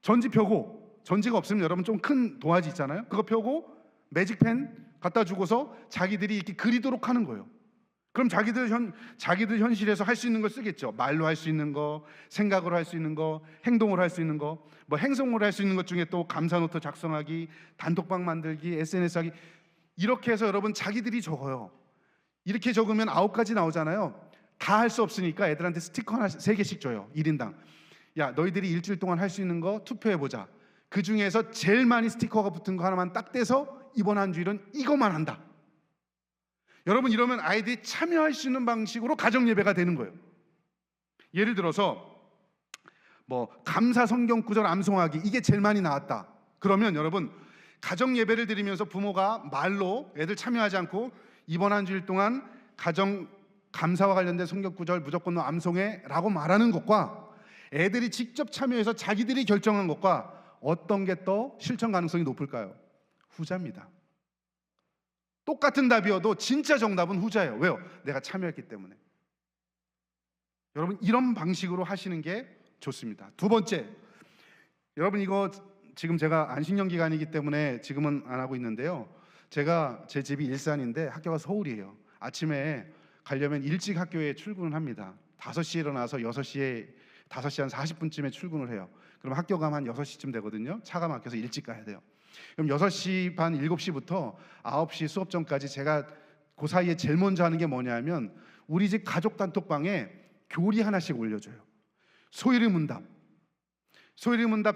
전지 펴고, 전지가 없으면 여러분 좀 큰 도화지 있잖아요, 그거 펴고 매직펜 갖다 주고서 자기들이 이렇게 그리도록 하는 거예요. 그럼 자기들 현실에서 할 수 있는 걸 쓰겠죠. 말로 할 수 있는 거, 생각으로 할 수 있는 거, 행동으로 할 수 있는 거, 뭐 행동으로 할 수 있는 것 중에 또 감사노트 작성하기, 단톡방 만들기, SNS 하기, 이렇게 해서 여러분 자기들이 적어요. 이렇게 적으면 9가지 나오잖아요. 다 할 수 없으니까 애들한테 스티커 하나 3개씩 줘요. 1인당. 야, 너희들이 일주일 동안 할 수 있는 거 투표해보자. 그 중에서 제일 많이 스티커가 붙은 거 하나만 딱 떼서 이번 한 주일은 이것만 한다. 여러분, 이러면 아이들이 참여할 수 있는 방식으로 가정 예배가 되는 거예요. 예를 들어서 뭐 감사 성경 구절 암송하기, 이게 제일 많이 나왔다. 그러면 여러분, 가정 예배를 드리면서 부모가 말로 애들 참여하지 않고 이번 한 주일 동안 가정 감사와 관련된 성경 구절 무조건 너 암송해 라고 말하는 것과 애들이 직접 참여해서 자기들이 결정한 것과 어떤 게 더 실천 가능성이 높을까요? 후자입니다. 똑같은 답이어도 진짜 정답은 후자예요. 왜요? 내가 참여했기 때문에. 여러분, 이런 방식으로 하시는 게 좋습니다. 두 번째, 여러분, 이거 지금 제가 안식년 기간이기 때문에 지금은 안 하고 있는데요, 제 집이 일산인데 학교가 서울이에요. 아침에 가려면 일찍 학교에 출근을 합니다. 5시에 일어나서 5시 한 40분쯤에 출근을 해요. 그럼 학교 가면 한 6시쯤 되거든요. 차가 막혀서 일찍 가야 돼요. 그럼 6시 반, 7시부터 9시 수업 전까지 제가 그 사이에 제일 먼저 하는 게 뭐냐면, 우리 집 가족 단톡방에 교리 하나씩 올려줘요. 소일의 문답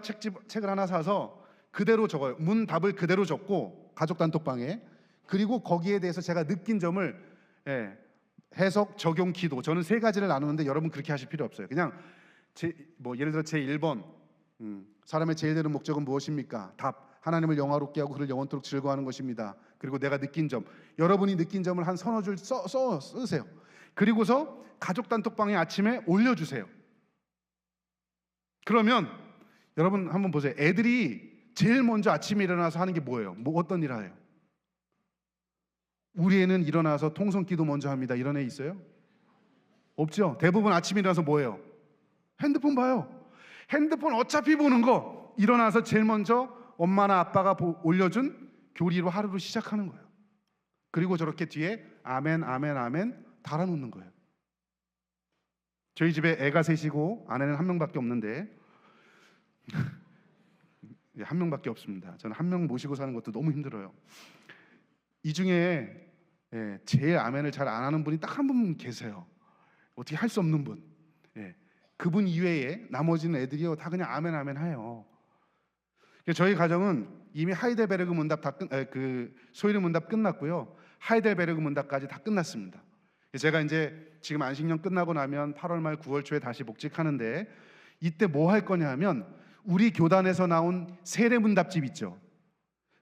책을 하나 사서 그대로 적어요. 문답을 그대로 적고 가족 단톡방에, 그리고 거기에 대해서 제가 느낀 점을 해석, 적용, 기도, 저는 3가지를 나누는데 여러분 그렇게 하실 필요 없어요. 그냥 예를 들어 제 1번, 사람의 제일 되는 목적은 무엇입니까? 답, 하나님을 영화롭게 하고 그를 영원토록 즐거워하는 것입니다. 그리고 내가 느낀 점, 여러분이 느낀 점을 한 서너 줄 쓰세요. 그리고서 가족 단톡방에 아침에 올려주세요. 그러면 여러분 한번 보세요. 애들이 제일 먼저 아침에 일어나서 하는 게 뭐예요? 어떤 일을 해요? 우리 애는 일어나서 통성기도 먼저 합니다. 이런 애 있어요? 없죠? 대부분 아침에 일어나서 뭐예요? 핸드폰 봐요. 핸드폰 어차피 보는 거 일어나서 제일 먼저 엄마나 아빠가 올려준 교리로 하루를 시작하는 거예요. 그리고 저렇게 뒤에 아멘 아멘 아멘 달아놓는 거예요. 저희 집에 애가 셋이고 아내는 한 명밖에 없는데 한 명밖에 없습니다. 저는 한 명 모시고 사는 것도 너무 힘들어요. 이 중에 제일 아멘을 잘 안 하는 분이 딱 한 분 계세요. 어떻게 할 수 없는 분. 그분 이외에 나머지는 애들이요 다 그냥 아멘 아멘 해요. 저희 가정은 이미 하이델베르그 문답 소위르 문답 끝났고요. 하이델베르그 문답까지 다 끝났습니다. 제가 이제 지금 안식년 끝나고 나면 8월 말 9월 초에 다시 복직하는데 이때 뭐 할 거냐 하면 우리 교단에서 나온 세례 문답집 있죠.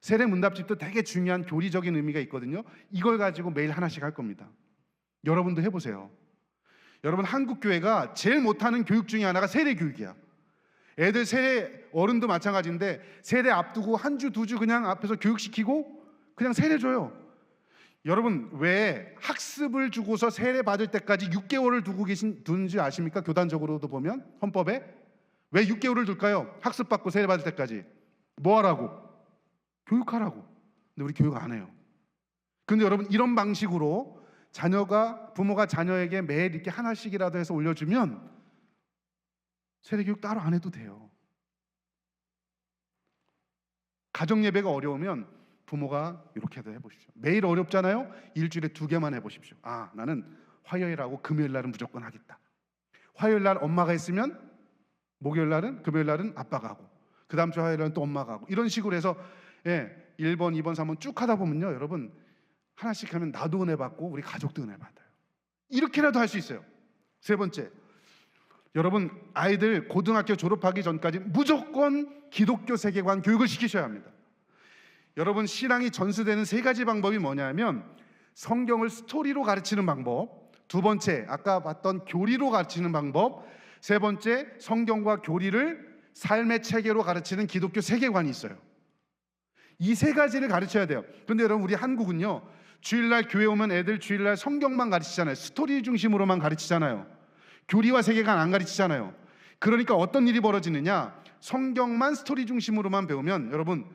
세례 문답집도 되게 중요한 교리적인 의미가 있거든요. 이걸 가지고 매일 하나씩 할 겁니다. 여러분도 해보세요. 여러분 한국 교회가 제일 못하는 교육 중에 하나가 세례 교육이야. 애들 세례 어른도 마찬가지인데 세례 앞두고 한 주 두 주 그냥 앞에서 교육시키고 그냥 세례 줘요. 여러분 왜 학습을 주고서 세례 받을 때까지 6개월을 두는지 아십니까? 교단적으로도 보면 헌법에 왜 6개월을 둘까요? 학습 받고 세례 받을 때까지 뭐 하라고? 교육하라고. 근데 우리 교육 안 해요. 근데 여러분 이런 방식으로 부모가 자녀에게 매일 이렇게 하나씩이라도 해서 올려주면 세례 교육 따로 안 해도 돼요. 가정 예배가 어려우면 부모가 이렇게도 해보십시오. 매일 어렵잖아요. 일주일에 2개만 해보십시오. 나는 화요일하고 금요일 날은 무조건 하겠다. 화요일 날 엄마가 했으면 금요일 날은 아빠가 하고 그 다음 주 화요일 날은 또 엄마가 하고 이런 식으로 해서 1번, 2번, 3번 쭉 하다 보면요 여러분 하나씩 하면 나도 은혜 받고 우리 가족도 은혜 받아요. 이렇게라도 할 수 있어요. 세 번째, 여러분 아이들 고등학교 졸업하기 전까지 무조건 기독교 세계관 교육을 시키셔야 합니다. 여러분 신앙이 전수되는 3가지 방법이 뭐냐면 성경을 스토리로 가르치는 방법, 두 번째 아까 봤던 교리로 가르치는 방법, 세 번째 성경과 교리를 삶의 체계로 가르치는 기독교 세계관이 있어요. 이 3가지를 가르쳐야 돼요. 그런데 여러분 우리 한국은요 주일날 교회 오면 애들 주일날 성경만 가르치잖아요. 스토리 중심으로만 가르치잖아요. 교리와 세계관 안 가르치잖아요. 그러니까 어떤 일이 벌어지느냐, 성경만 스토리 중심으로만 배우면 여러분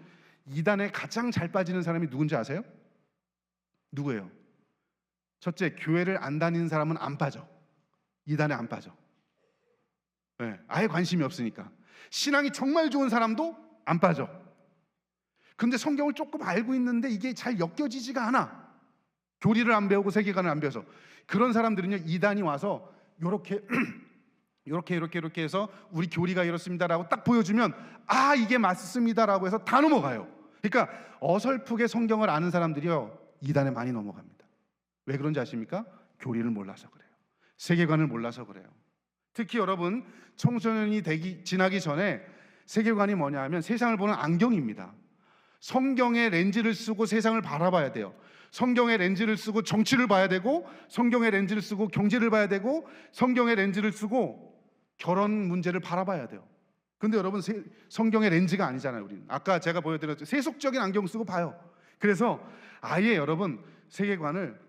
이단에 가장 잘 빠지는 사람이 누군지 아세요? 누구예요? 첫째, 교회를 안 다니는 사람은 안 빠져. 이단에 안 빠져. 아예 관심이 없으니까. 신앙이 정말 좋은 사람도 안 빠져. 근데 성경을 조금 알고 있는데 이게 잘 엮여지지가 않아. 교리를 안 배우고 세계관을 안 배워서. 그런 사람들은요 이단이 와서 이렇게 해서 우리 교리가 이렇습니다라고 딱 보여주면 이게 맞습니다라고 해서 다 넘어가요. 그러니까 어설프게 성경을 아는 사람들이요 이단에 많이 넘어갑니다. 왜 그런지 아십니까? 교리를 몰라서 그래요. 세계관을 몰라서 그래요. 특히 여러분 청소년이 지나기 전에 세계관이 뭐냐 하면 세상을 보는 안경입니다. 성경의 렌즈를 쓰고 세상을 바라봐야 돼요. 성경의 렌즈를 쓰고 정치를 봐야 되고, 성경의 렌즈를 쓰고 경제를 봐야 되고, 성경의 렌즈를 쓰고 결혼 문제를 바라봐야 돼요. 근데 여러분 성경의 렌즈가 아니잖아요. 우리는 아까 제가 보여드렸죠. 세속적인 안경 쓰고 봐요. 그래서 아예 여러분 세계관을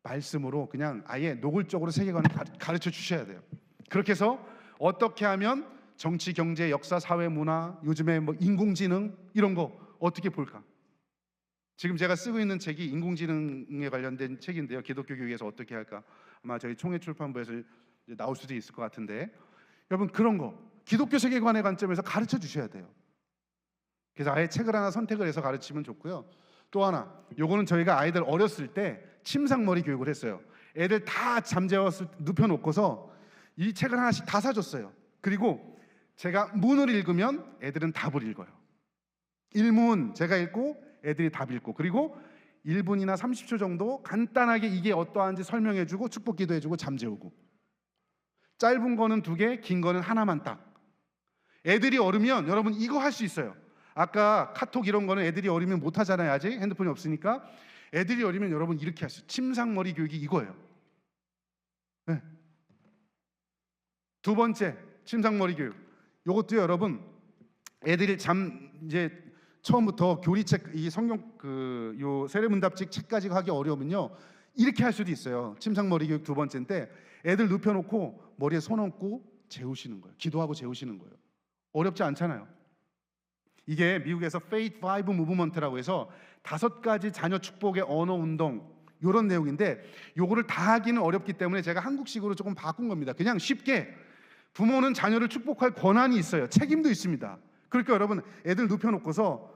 말씀으로 그냥 아예 노골적으로 세계관을 가르쳐 주셔야 돼요. 그렇게 해서 어떻게 하면 정치, 경제, 역사, 사회, 문화, 요즘에 뭐 인공지능 이런 거 어떻게 볼까? 지금 제가 쓰고 있는 책이 인공지능에 관련된 책인데요. 기독교 교육에서 어떻게 할까? 아마 저희 총회출판부에서 나올 수도 있을 것 같은데, 여러분 그런 거 기독교 세계관의 관점에서 가르쳐 주셔야 돼요. 그래서 아예 책을 하나 선택을 해서 가르치면 좋고요. 또 하나, 요거는 저희가 아이들 어렸을 때 침상머리 교육을 했어요. 애들 다 잠재웠을 때 눕혀놓고서 이 책을 하나씩 다 사줬어요. 그리고 제가 문을 읽으면 애들은 답을 읽어요. 일문 제가 읽고 애들이 답 읽고, 그리고 1분이나 30초 정도 간단하게 이게 어떠한지 설명해주고 축복 기도해주고 잠재우고, 짧은 거는 2개, 긴 거는 하나만 딱. 애들이 어르면 여러분 이거 할 수 있어요. 아까 카톡 이런 거는 애들이 어리면 못 하잖아요. 아직 핸드폰이 없으니까. 애들이 어리면 여러분 이렇게 할 수 있어요. 침상머리 교육이 이거예요. 두 번째, 침상머리 교육. 요것도 여러분 애들이 이제 처음부터 교리책 이 성경 요 세례문답책 책까지 하기 어려우면요 이렇게 할 수도 있어요. 침상머리 교육 두 번째인데 애들 눕혀놓고 머리에 손 얹고 재우시는 거예요. 기도하고 재우시는 거예요. 어렵지 않잖아요. 이게 미국에서 Faith 5 Movement라고 해서 5가지 자녀 축복의 언어 운동 이런 내용인데 요거를 다 하기는 어렵기 때문에 제가 한국식으로 조금 바꾼 겁니다. 그냥 쉽게 부모는 자녀를 축복할 권한이 있어요. 책임도 있습니다. 그러니까 여러분 애들 눕혀놓고서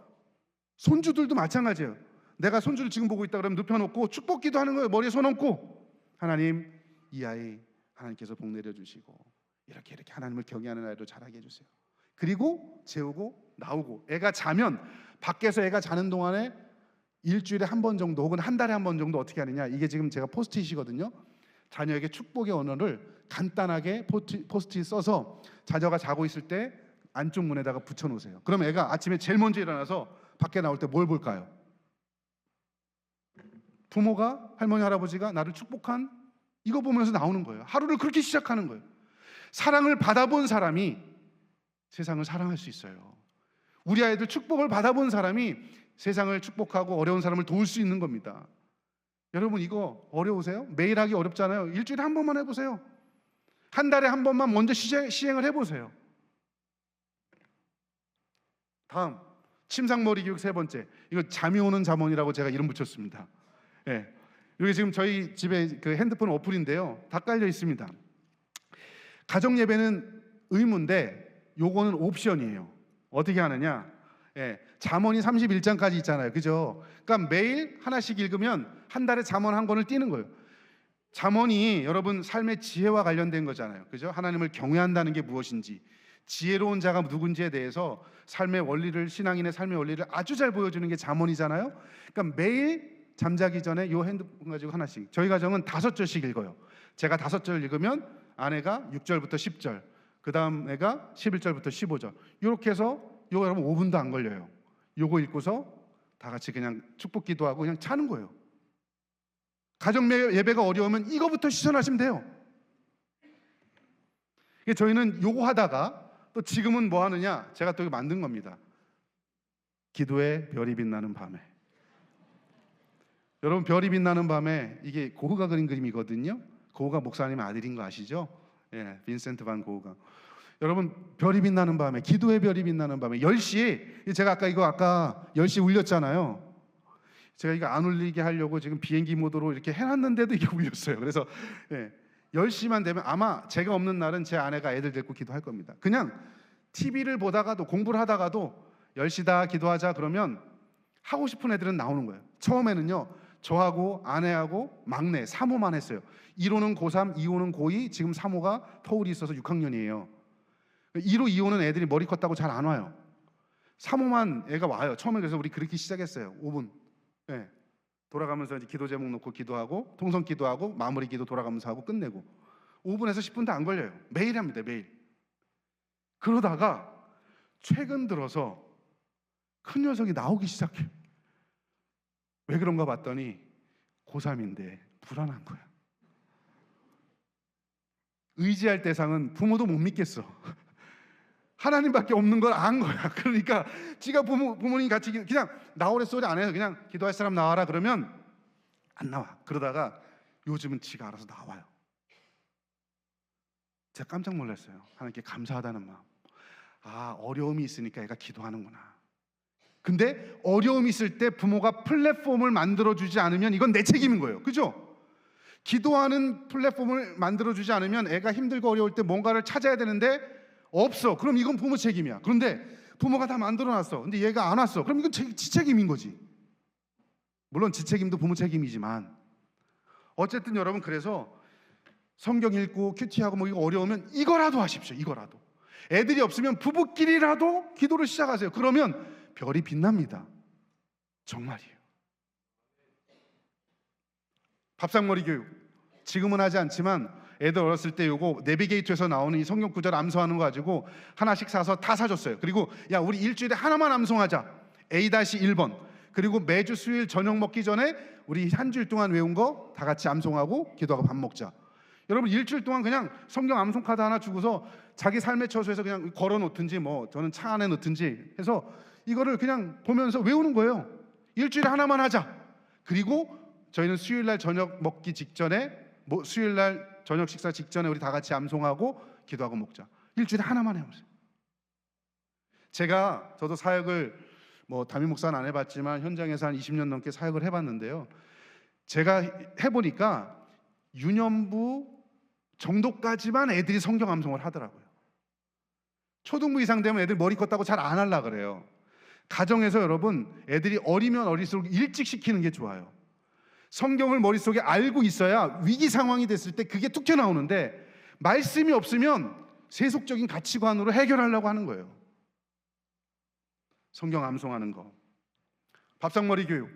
손주들도 마찬가지예요. 내가 손주를 지금 보고 있다 그러면 눕혀놓고 축복기도 하는 거예요. 머리에 손 얹고 하나님 이 아이 하나님께서 복 내려주시고 이렇게 하나님을 경외하는 아이로 자라게 해주세요. 그리고 재우고 나오고 애가 자면 밖에서 애가 자는 동안에 일주일에 한 번 정도 혹은 한 달에 한 번 정도 어떻게 하느냐 이게 지금 제가 포스트잇이거든요. 자녀에게 축복의 언어를 간단하게 포스트잇 써서 자녀가 자고 있을 때 안쪽 문에다가 붙여놓으세요. 그럼 애가 아침에 제일 먼저 일어나서 밖에 나올 때 뭘 볼까요? 부모가 할머니 할아버지가 나를 축복한 이거 보면서 나오는 거예요. 하루를 그렇게 시작하는 거예요. 사랑을 받아본 사람이 세상을 사랑할 수 있어요. 우리 아이들 축복을 받아본 사람이 세상을 축복하고 어려운 사람을 도울 수 있는 겁니다. 여러분 이거 어려우세요? 매일 하기 어렵잖아요. 일주일에 한 번만 해보세요. 한 달에 한 번만 먼저 시행을 해보세요. 다음 침상머리 교육 세 번째, 이거 잠이 오는 잠언이라고 제가 이름 붙였습니다. 예, 이게 지금 저희 집에 그 핸드폰 어플인데요, 다 깔려 있습니다. 가정 예배는 의무인데 요거는 옵션이에요. 어떻게 하느냐? 예, 잠언이 31장까지 있잖아요, 그죠? 그러니까 매일 하나씩 읽으면 한 달에 잠언 한 권을 띄는 거예요. 잠언이 여러분 삶의 지혜와 관련된 거잖아요, 그죠? 하나님을 경외한다는 게 무엇인지, 지혜로운 자가 누군지에 대해서 삶의 원리를, 신앙인의 삶의 원리를 아주 잘 보여주는 게 잠언이잖아요. 그러니까 매일 잠자기 전에 요 핸드폰 가지고 하나씩, 저희 가정은 5절씩 읽어요. 제가 5절 읽으면 아내가 6절부터 10절, 그 다음 애가 11절부터 15절, 이렇게 해서 요거 여러분 5분도 안 걸려요. 요거 읽고서 다 같이 그냥 축복 기도하고 그냥 자는 거예요. 가정 예배가 어려우면 이거부터 실천하시면 돼요. 저희는 요거 하다가 또 지금은 뭐 하느냐, 제가 또 이거 만든 겁니다. 기도의 별이 빛나는 밤에. 여러분 별이 빛나는 밤에 이게 고흐가 그린 그림이거든요. 고흐가 목사님 아들인 거 아시죠? 예, 빈센트 반 고흐가. 여러분 별이 빛나는 밤에, 기도의 별이 빛나는 밤에 10시에 제가 아까 10시 울렸잖아요. 제가 이거 안 울리게 하려고 지금 비행기 모드로 이렇게 해놨는데도 이게 울렸어요. 그래서 10시만 되면 아마 제가 없는 날은 제 아내가 애들 데리고 기도할 겁니다. 그냥 TV를 보다가도 공부를 하다가도 10시다 기도하자 그러면 하고 싶은 애들은 나오는 거예요. 처음에는요 저하고 아내하고 막내 3호만 했어요. 1호는 고3, 2호는 고2, 지금 3호가 터울이 있어서 6학년이에요. 1호, 2호는 애들이 머리 컸다고 잘 안 와요. 3호만 애가 와요. 처음에. 그래서 우리 그렇게 시작했어요. 5분. 네. 돌아가면서 이제 기도 제목 놓고 기도하고 통성 기도하고 마무리 기도 돌아가면서 하고 끝내고 5분에서 10분도 안 걸려요. 매일 합니다. 매일. 그러다가 최근 들어서 큰 녀석이 나오기 시작해요. 왜 그런가 봤더니 고3인데 불안한 거야. 의지할 대상은 부모도 못 믿겠어. 하나님밖에 없는 걸 안 거야. 그러니까 지가 부모님 같이 그냥 나오래 소리 안 해서 그냥 기도할 사람 나와라 그러면 안 나와. 그러다가 요즘은 지가 알아서 나와요. 제가 깜짝 놀랐어요. 하나님께 감사하다는 마음. 아, 어려움이 있으니까 애가 기도하는구나. 근데 어려움이 있을 때 부모가 플랫폼을 만들어주지 않으면 이건 내 책임인 거예요. 그죠? 기도하는 플랫폼을 만들어주지 않으면 애가 힘들고 어려울 때 뭔가를 찾아야 되는데 없어. 그럼 이건 부모 책임이야. 그런데 부모가 다 만들어놨어. 근데 얘가 안 왔어. 그럼 이건 지 책임인 거지. 물론 지 책임도 부모 책임이지만 어쨌든 여러분, 그래서 성경 읽고 큐티하고 뭐 이거 어려우면 이거라도 하십시오. 이거라도. 애들이 없으면 부부끼리라도 기도를 시작하세요. 그러면 별이 빛납니다. 정말이에요. 밥상머리 교육 지금은 하지 않지만 애들 어렸을 때 요거 내비게이터에서 나오는 이 성경 구절 암송하는 거 가지고 하나씩 사서 다 사줬어요. 그리고 야, 우리 일주일에 하나만 암송하자. A-1번. 그리고 매주 수요일 저녁 먹기 전에 우리 한 주일 동안 외운 거 다 같이 암송하고 기도하고 밥 먹자. 여러분 일주일 동안 그냥 성경 암송 카드 하나 주고서 자기 삶의 처소에서 그냥 걸어 놓든지 뭐 저는 차 안에 넣든지 해서 이거를 그냥 보면서 외우는 거예요. 일주일에 하나만 하자. 그리고 저희는 수요일 날 저녁 먹기 직전에 수요일 날 저녁 식사 직전에 우리 다 같이 암송하고 기도하고 먹자. 일주일에 하나만 해보세요. 저도 사역을 뭐 담임 목사는 안 해봤지만 현장에서 한 20년 넘게 사역을 해봤는데요. 제가 해보니까 유년부 정도까지만 애들이 성경 암송을 하더라고요. 초등부 이상 되면 애들 머리 컸다고 잘 안 하려고 그래요. 가정에서 여러분 애들이 어리면 어릴수록 일찍 시키는 게 좋아요. 성경을 머릿속에 알고 있어야 위기 상황이 됐을 때 그게 툭 튀어나오는데 말씀이 없으면 세속적인 가치관으로 해결하려고 하는 거예요. 성경 암송하는 거. 밥상머리 교육.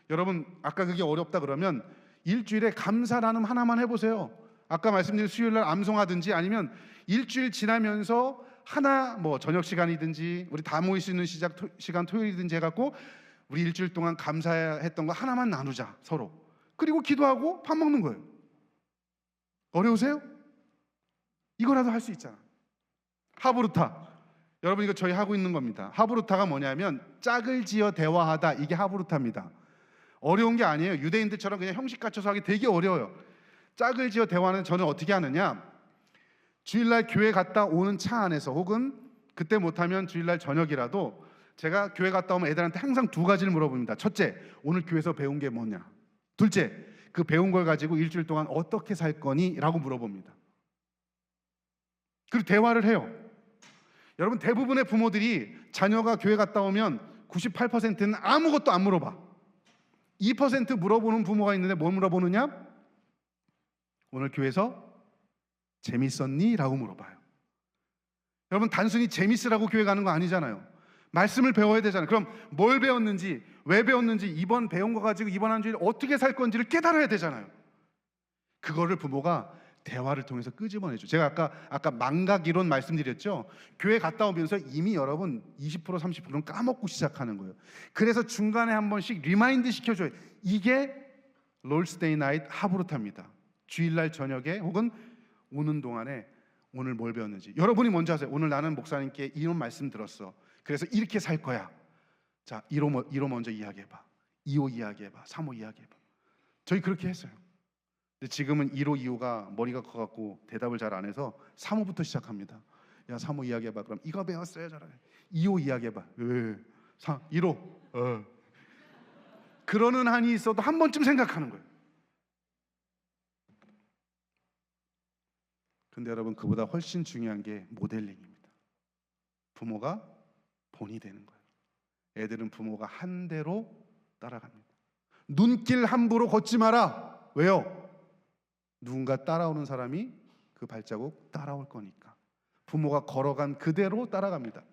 여러분 아까 그게 어렵다 그러면 일주일에 감사 나눔 하나만 해보세요. 아까 말씀드린 수요일 날 암송하든지 아니면 일주일 지나면서 하나 뭐 저녁 시간이든지 우리 다 모일 수 있는 시간 토요일이든지 해갖고 우리 일주일 동안 감사했던 거 하나만 나누자 서로. 그리고 기도하고 밥 먹는 거예요. 어려우세요? 이거라도 할 수 있잖아. 하브루타. 여러분 이거 저희 하고 있는 겁니다. 하브루타가 뭐냐면 짝을 지어 대화하다. 이게 하브루타입니다. 어려운 게 아니에요. 유대인들처럼 그냥 형식 갖춰서 하기 되게 어려워요. 짝을 지어 대화는 저는 어떻게 하느냐, 주일날 교회 갔다 오는 차 안에서 혹은 그때 못하면 주일날 저녁이라도 제가 교회 갔다 오면 애들한테 항상 두 가지를 물어봅니다. 첫째, 오늘 교회에서 배운 게 뭐냐. 둘째, 그 배운 걸 가지고 일주일 동안 어떻게 살 거니? 라고 물어봅니다. 그리고 대화를 해요. 여러분 대부분의 부모들이 자녀가 교회 갔다 오면 98%는 아무것도 안 물어봐. 2% 물어보는 부모가 있는데 뭘 물어보느냐? 오늘 교회에서 재밌었니? 라고 물어봐요. 여러분 단순히 재밌으라고 교회 가는 거 아니잖아요. 말씀을 배워야 되잖아요. 그럼 뭘 배웠는지, 왜 배웠는지, 이번 배운 거 가지고 이번 한 주일 어떻게 살 건지를 깨달아야 되잖아요. 그거를 부모가 대화를 통해서 끄집어내죠. 제가 아까 망각 이론 말씀드렸죠. 교회 갔다 오면서 이미 여러분 20% 30%는 까먹고 시작하는 거예요. 그래서 중간에 한 번씩 리마인드 시켜줘요. 이게 롤스데이 나잇 하브루타입니다. 주일날 저녁에 혹은 오는 동안에 오늘 뭘 배웠는지 여러분이 먼저 하세요. 오늘 나는 목사님께 이런 말씀 들었어. 그래서 이렇게 살 거야. 자, 1호 먼저 이야기해봐. 2호 이야기해봐. 3호 이야기해봐. 저희 그렇게 했어요. 근데 지금은 1호, 2호가 머리가 커갖고 대답을 잘 안 해서 3호부터 시작합니다. 야, 3호 이야기해봐. 그럼 이거 배웠어요. 잘하네. 2호 이야기해봐. 1호. 그러는 한이 있어도 한 번쯤 생각하는 거예요. 근데 여러분 그보다 훨씬 중요한 게 모델링입니다. 부모가 본이 되는 거예요. 애들은 부모가 한 대로 따라갑니다. 눈길 함부로 걷지 마라. 왜요? 누군가 따라오는 사람이 그 발자국 따라올 거니까. 부모가 걸어간 그대로 따라갑니다.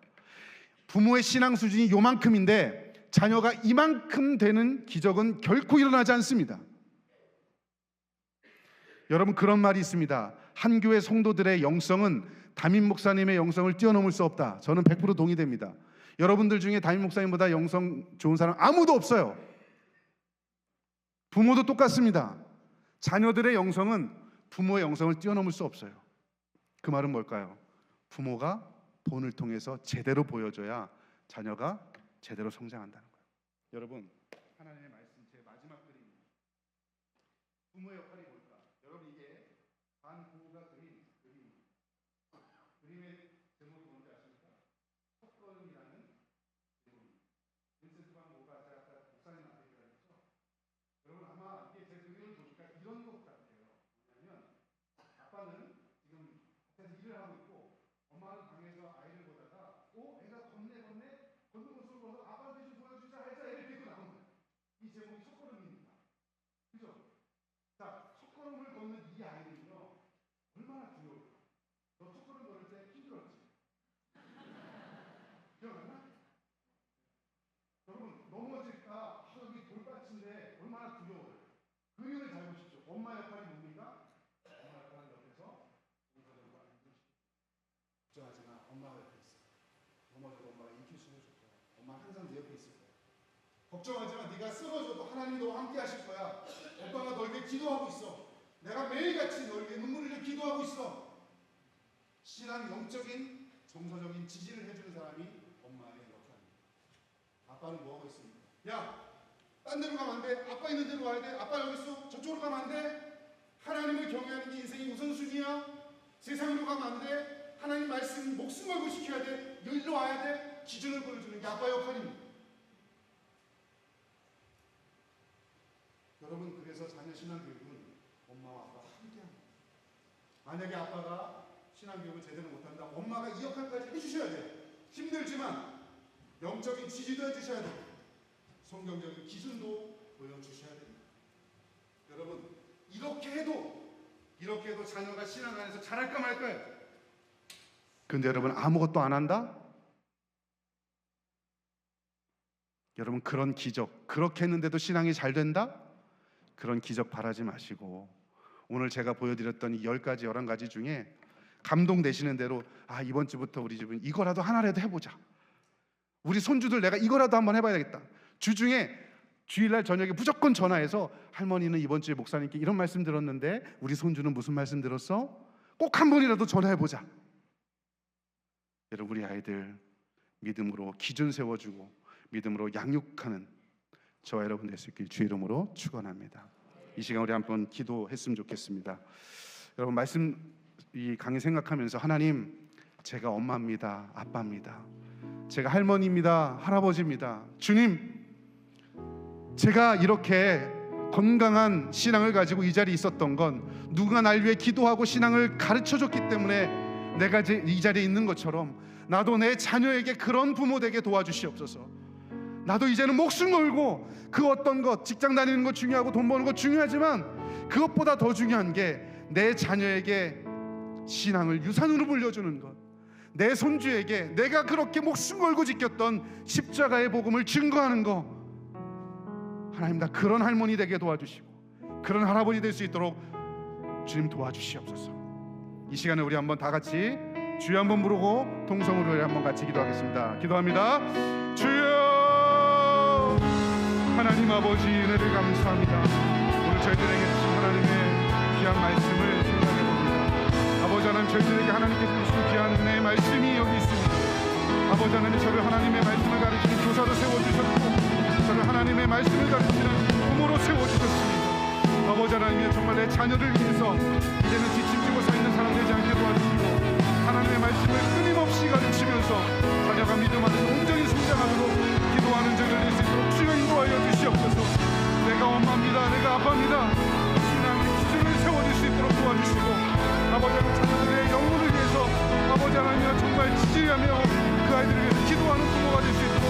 부모의 신앙 수준이 요만큼인데 자녀가 이만큼 되는 기적은 결코 일어나지 않습니다. 여러분 그런 말이 있습니다. 한 교회 성도들의 영성은 담임 목사님의 영성을 뛰어넘을 수 없다. 저는 100% 동의됩니다. 여러분들 중에 담임 목사님보다 영성 좋은 사람 아무도 없어요. 부모도 똑같습니다. 자녀들의 영성은 부모의 영성을 뛰어넘을 수 없어요. 그 말은 뭘까요? 부모가 본을 통해서 제대로 보여줘야 자녀가 제대로 성장한다는 거예요. 여러분 하나님의 말씀 제 마지막 그림입니다. 부모의 역할이 뭘까? 여러분 이게 반부가 그린 그림입니다. 그림의 제목이 뭔지 아십니까? 첫걸음이라는 제목입니다. 빈센트 반 고가 제가 아까 목사님 앞에 얘기했죠. 여러분 아마 이게 제 그림을 보니까 이런 것 같아요. 뭐냐면 아빠는 지금 앞에서 일을 하고 있고 엄마는 방에서 아이를 보다가 애가 걷는 모습을 보면서 아빠한테 좀 보여주자 해서 애를 데리고 나온 거예요. 이 제목이 첫걸음입니다. 그죠? 자, 첫걸음을 걷는 이 아이는요 얼마나 두려워요. 너 첫걸음 걸을 때 힘들었지? 기억나나? 여러분 넘어질까? 여기 돌밭인데 얼마나 두려워요. 그림을 잘 보십시오. 엄마 역할이 뭡니까? 엄마 역할은 옆에서 걱정하지 마. 엄마가 옆에 있어. 넘어져도 엄마가 인기수를 줄 거야. 엄마 항상 네 옆에 있을 거야. 걱정하지 마. 네가 쓰러져도 하나님이 너와 함께 하실 거야. 오빠가 너에게 기도하고 있어. 내가 매일같이 널 위해 눈물을 흘려 기도하고 있어. 신앙 영적인 정서적인 지지를 해주는 사람이 엄마의 역할입니다. 아빠는 뭐 하고 있습니까? 야, 딴 데로 가면 안 돼. 아빠 있는 데로 와야 돼. 아빠 여기 있어. 저쪽으로 가면 안 돼. 하나님을 경외하는 게 인생의 우선순위야. 세상으로 가면 안 돼. 하나님 말씀 목숨 걸고 지켜야 돼. 여기로 와야 돼. 기준을 보여주는 게 아빠 역할입니다. 여러분, 그래서 자녀 신앙교육은 엄마와 아빠가 함께합니다. 만약에 아빠가 신앙교육을 제대로 못한다, 엄마가 이 역할까지 해주셔야 돼요. 힘들지만 영적인 지지도 해주셔야 돼요. 성경적인 기준도 보여주셔야 됩니다. 여러분, 이렇게 해도 자녀가 신앙 안에서 잘할까 말까요? 근데 여러분, 아무것도 안 한다? 여러분, 그런 기적, 그렇게 했는데도 신앙이 잘 된다? 그런 기적 바라지 마시고, 오늘 제가 보여드렸던 이 10가지 11가지 중에 감동되시는 대로, 아, 이번 주부터 우리 집은 이거라도 하나라도 해보자. 우리 손주들 내가 이거라도 한번 해봐야 되겠다. 주중에 주일날 저녁에 무조건 전화해서, 할머니는 이번 주에 목사님께 이런 말씀 들었는데 우리 손주는 무슨 말씀 들었어? 꼭 한 번이라도 전화해보자. 여러분, 우리 아이들 믿음으로 기준 세워주고 믿음으로 양육하는 저와 여러분 될 수 있길 주의 이름으로 축원합니다. 이 시간 우리 한번 기도했으면 좋겠습니다. 여러분, 말씀 이 강의 생각하면서, 하나님, 제가 엄마입니다. 아빠입니다. 제가 할머니입니다. 할아버지입니다. 주님, 제가 이렇게 건강한 신앙을 가지고 이 자리에 있었던 건 누가 날 위해 기도하고 신앙을 가르쳐줬기 때문에 내가 이 자리에 있는 것처럼 나도 내 자녀에게 그런 부모 되게 도와주시옵소서. 나도 이제는 목숨 걸고 그 어떤 것, 직장 다니는 것 중요하고 돈 버는 것 중요하지만 그것보다 더 중요한 게 내 자녀에게 신앙을 유산으로 물려주는 것, 내 손주에게 내가 그렇게 목숨 걸고 지켰던 십자가의 복음을 증거하는 것. 하나님, 나 그런 할머니 되게 도와주시고 그런 할아버지 될 수 있도록 주님 도와주시옵소서. 이 시간에 우리 한번 다 같이 주여 한번 부르고 동성으로 한번 같이 기도하겠습니다. 기도합니다. 주여, 하나님 아버지, 은혜를 감사합니다. 오늘 저희들에게 주신 하나님의 귀한 말씀을 생각해 봅니다. 아버지 하나님, 저희들에게 하나님께서 주신 귀한 은혜의 말씀이 여기 있습니다. 아버지 하나님, 저를 하나님의 말씀을 가르치는 교사로 세워주셨고 저를 하나님의 말씀을 가르치는 부모로 세워주셨습니다. 아버지 하나님, 정말 내 자녀를 위해서 이제는 뒷짐지고 서 있는 사람 되지 않게 도와주시고 하나님의 말씀을 끊임없이 가르치면서 자녀가 믿음 안에서 온전히 성장하도록 기도하는 저희들 될 수 있도록 주여 인도하여 주시옵소서. 내가 엄마입니다. 내가 아빠입니다. 신앙의 기준을 세워줄 수 있도록 도와주시고, 아버지 하나님, 자녀들의 영혼을 위해서 아버지 하나님 정말 지지하며 그 아이들을 위해서 기도하는 부모가 될 수 있도록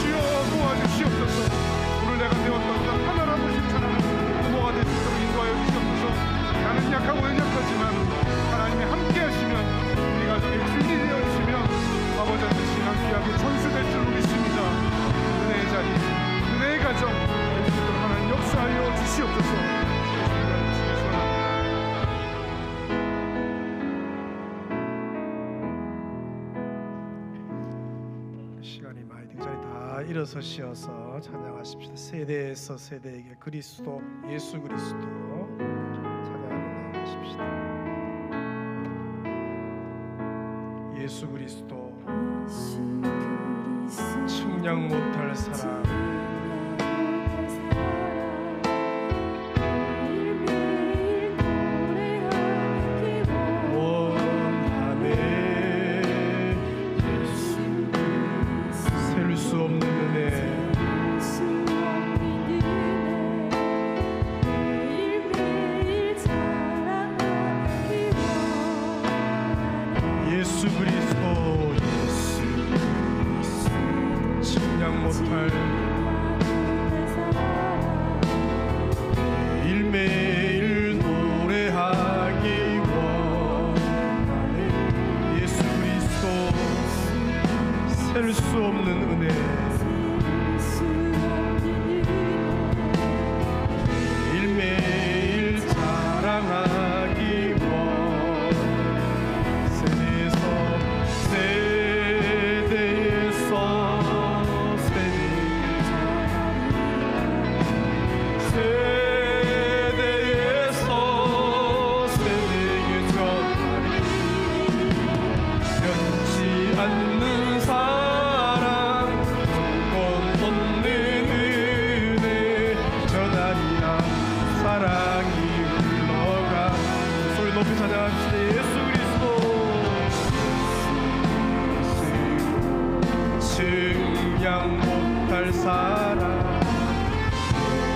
주여 도와주시옵소서. 오늘 내가 되었던 것 하나라도 실천하는 부모가 될 수 있도록 인도하여 주시옵소서. 나는 약하고 연약하지만 하나님이 함께 하시면 우리 가정에 주인이 되어주시며 아버지 하나님 신앙 귀하게 전수될 줄 믿습니다. 은혜의 자리, 은혜의 가정 될 수 있도록 하나님 역사하여 주시옵소서. 시간이 많이 등자리 다 일어서시어서 찬양하십시다. 세대에서 세대에게 그리스도, 예수 그리스도 찬양하며 나아가십시다. 예수 그리스도, 측량 못할 사랑, 예수 그리스도, 측량 못할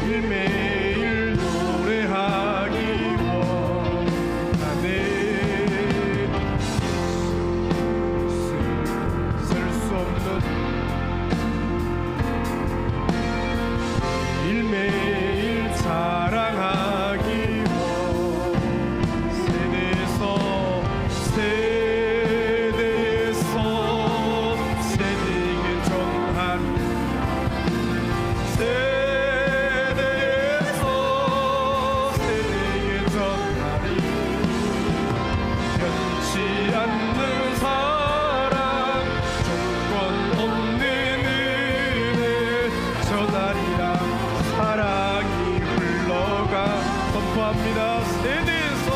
매일매일 노래하기 원하네. 쓸 수 없는 매일매일 자랑하기 원. 세대에서 세대에게 전한 세대에서 세대에게 전하리. 변치 않는 사랑 조건 없는 은혜 전하리라. 사랑이 흘러가 선포합니다. 세대에서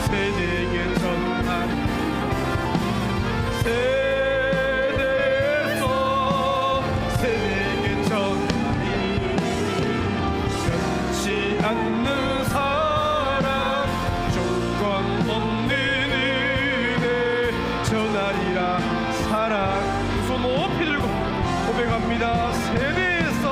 세대에게 전한 세대에서 세대에게 전하리. 변치 않는 사랑 조건 없는 은혜 전하리라. 사랑 두 손 높이 들고 고백합니다. 세대에서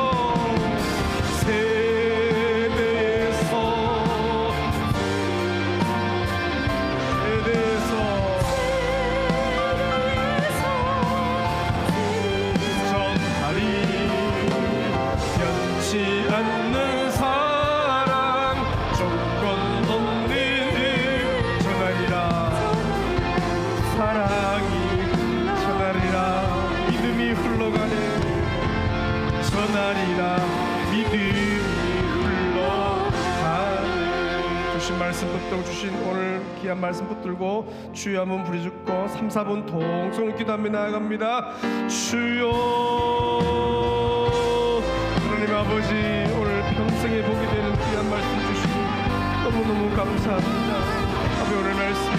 전하리. 변치 않는 사랑 조건 없는 전하리라. 사랑이 전하리라. 믿음이 흘러가네. 전하리라. 믿음이 흘러가네. 주신 말씀 붙들고 주신 오늘 귀한 말씀 붙들고 주여 한번 부르짖고 3, 4분 동성을 기도하며 나아갑니다. 주여 하나님 아버지, 오늘 평생에 보게 되는 귀한 말씀 주시니 너무너무 감사합니다. 아버지, 오늘 말씀이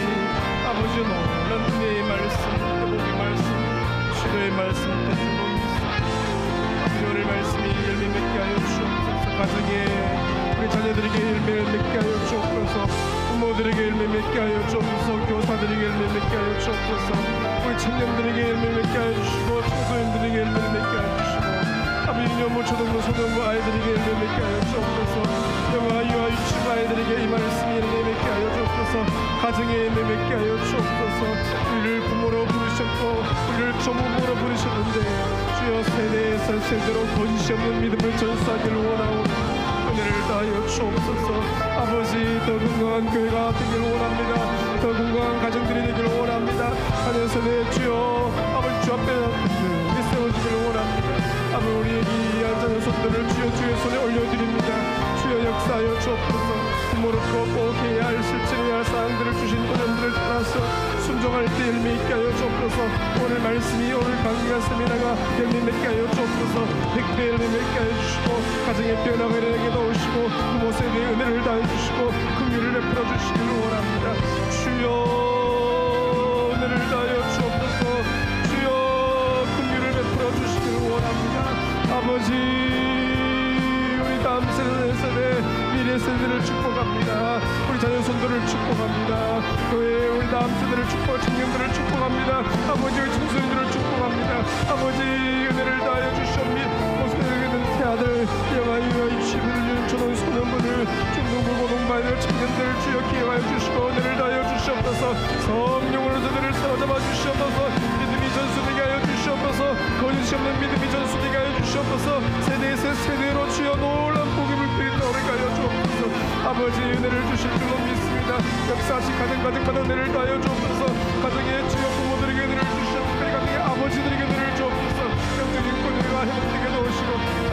아버지 놀란 은혜의 말씀, 회복의 말씀, 치료의 말씀 되는 것 믿습니다. 아버지, 오늘 말씀이 열매 맺게 하여 주옵소서. 가정에 우리 자녀들에게 열매를 맺게 하여 주옵소서. 부모들에게 열매 맺게 하여 주옵소서. 교사들에게 열매 맺게 하여 주옵소서. 우리 청년들에게 열매 맺게 하여 주시고 청소년들에게 열매 맺게 하여 주시고 아버지, 유년부 초등부 소년부 아이들에게 열매 맺게 하여 주옵소서. 영아 유아 유치부 아이들에게 이 말씀이 열매 맺게 하여 주옵소서. 가정에 열매 맺게 하여 주옵소서. 우리를 부모로 부르셨고 우리를 조부모로 부르셨는데 주여 세대에서 세대로 권시 없는 믿음을 전수하기를 원하오니 은혜를 다하여 주옵소서. 아버지, 더 건강한 교회가 되기를 원합니다. 더 건강한 가정들이 되기를 원합니다. 하늘에서 내 주여 아버지 주 앞에 세워지기를 원합니다. 아버지, 우리 이 앉아있는 손들을 주의 손에 올려드립니다. 주여 역사하여 주옵소서. 부모롭고 꼭 해야 할 실천해야 할 사항들을 주신 도전들을 따라서 순종할 때 열매 있게 하여 주옵소서. 오늘 말씀이 오늘 강의가 세미나가 열매 맺게 하여 주옵소서. 100배 열매 맺게 하여 주시고 가정의 변화가 일어나게 도우시고 부모 세대의 은혜를 다해 주시고 긍휼을 베풀어 주시기를 원합니다. 주여 은혜를 다하여 주옵소서. 주여 긍휼을 베풀어 주시기를 원합니다. 아버지, 우리 다음 세대 미래 세대를 축복합니다. 우리 자녀 손들을 축복합니다. 교회 우리 다음 세대를 축복, 청년들을 축복합니다. 아버지, 우리 청소년들을 축복합니다. 아버지, 은혜를 다하여 주시옵니다. 모습에는 태아들, 영아 유아 유치부 초등 소년부들 중등부 고등부아이들 청년들을 주여 기억하여 주시고 은혜를 다하여 주시옵소서. 성령으로 저들을 사로잡아 주시옵소서. 믿음이 전수되게 하여 주시옵소서. 거짓이 없는 믿음이 전수되게 하여 주시옵소서. 세대에서 세대로 주여 놀란 복이 물들이 떠오르게 하여 주옵소서. 아버지, 은혜를 주실 줄로 믿습니다. 역사하신 가정마다 은혜를 다하여 주옵소서. 가정의 주여 부모들에게 은혜를 주시옵소서. 가정의 아버지들에게 은혜를 주옵소서. 영적인 권위가 회복되게 도우시고 잘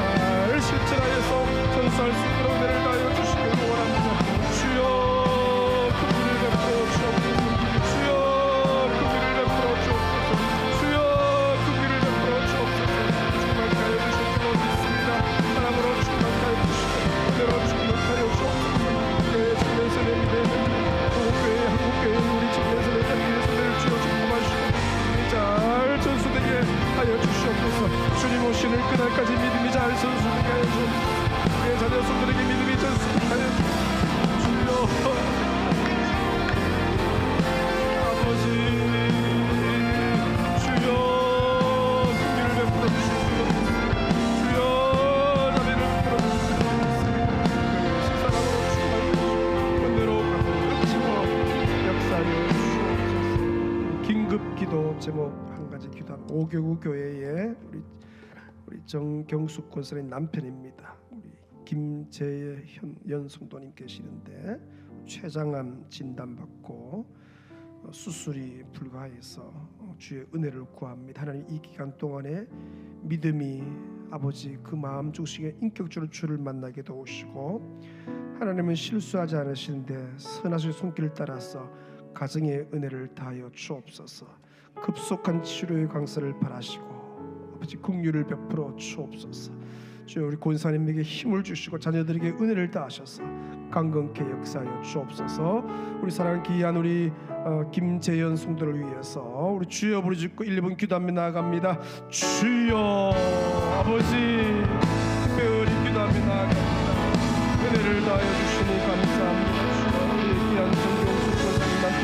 실천하여서 전수할 수 있도록 은혜를 다하여 주시기를 원합니다. 주여 긍휼을 베풀어 주옵소서. 주여 긍휼을 베풀어 주옵소서. 주여 긍휼을 베풀어 주옵소서. 충만하여 주실 줄로 믿습니다. 사랑으로 충만하여 주시고 은혜로 충만하여 주옵소서. 교회 청년세대 미래는 한국교회 우리 청년세대 미래세대를 주여 축복하시고 잘 전수되게 하여 주시옵소서. 주님 오시는 그날까지 믿음이 잘 전수되게 하여 주옵소서. 우리의 자녀 손들에게 믿음이 전수되게 하여 주옵소서. 아버지, 주여 긍휼을 베풀어 주시옵소서. 제목 한 가지 기도합니다. 오교구 교회의 우리 정경숙 권사님 남편입니다. 우리 김재현 성도님 계시는데 췌장암 진단받고 수술이 불가해서 주의 은혜를 구합니다. 하나님, 이 기간 동안에 믿음이 아버지 그 마음 중심에 인격적으로 주를 만나게 도우시고, 하나님은 실수하지 않으시는데 선하신 손길을 따라서 가정의 은혜를 다하여 주옵소서. 급속한 치료의 강사를 바라시고 아버지 긍휼을 베풀어 주옵소서. 주여, 우리 권사님에게 힘을 주시고 자녀들에게 은혜를 다하셔서 강건케 역사하여 주옵소서. 우리 사랑하는 귀한 우리 김재현 성도를 위해서 우리 주여 부르짖고 1분 기도하며 나아갑니다. 주여, 아버지 특별히 기도하며 나아갑니다. 은혜를 다하여 주시니 감사합니다. 주여, 우리 귀한 정경숙 권사님 남편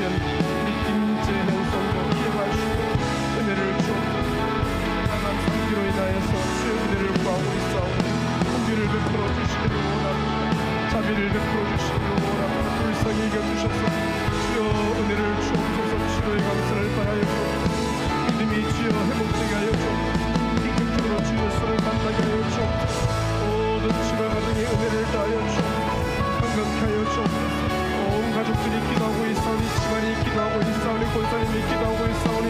우리 김재현 성도 기억하시고 은혜를 주옵소서. 나간 상기로 인하여서 주의 은혜를 구하고 있사오니 긍휼을 베풀어 주시기를 원합니다. 자비를 베풀어 주시기를 원합니다. 불쌍히 여겨주셔서 주여 은혜를 주옵소서. 치료의 감사를 바라여 주옵소서. 믿음이 주여 회복되게 하여 주옵소서. 인격적으로 주의 손을 만나게 하여 주옵소서. 모든 치료 가정의 은혜를 다하여 주옵소서. 건강케 하여 주옵소서. 온 가족들이 기도하고 있사오니, 집안이 기도하고 있사오니, 권사님이 기도하고 있사오니,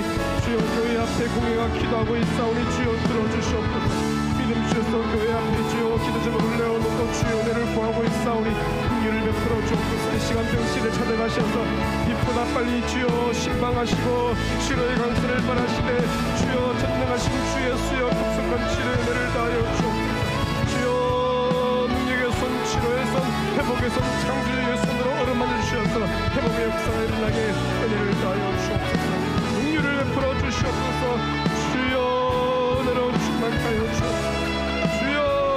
주여 교회 앞에 공회가 기도하고 있사오니 주여 들어주시옵소서. 믿음 주셔서 교회 앞에 주여 기도 제목을 내어놓고 주여 은혜를 구하고 있사오니 긍휼을 베풀어 주옵소서. 이 시간 병실에 찾아가셔서 빛보다 빨리 주여 신방하시고 치료의 강수를 바라시되 주여 전능하신 주의 수여 급속한 치료의 은혜를 다하여 주옵소서. 주여 능력의 손, 치료의 손, 회복의 손, 창조의 손으로 어루만져 주셔서 회복의 역사가 일어나게 은혜를 다하여 주옵소서. 긍휼을 베풀어 주시옵소서. 주여 은혜로 충만하여 주옵소서. 주여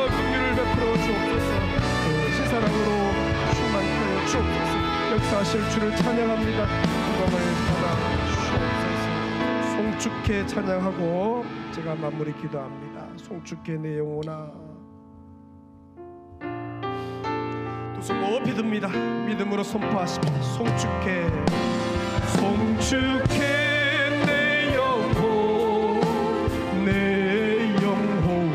긍휼을 베풀어 주옵소서. 신사랑으로 충만하여 주옵소서. 역사하실 주를 찬양합니다. 영광을 받아 주옵소서. 송축해 찬양하고 제가 마무리 기도합니다. 송축해 내 영혼아. 두 손 높이 듭니다. 믿음으로 선포하십니다. 송축해, 송축해 내 영혼, 내 영혼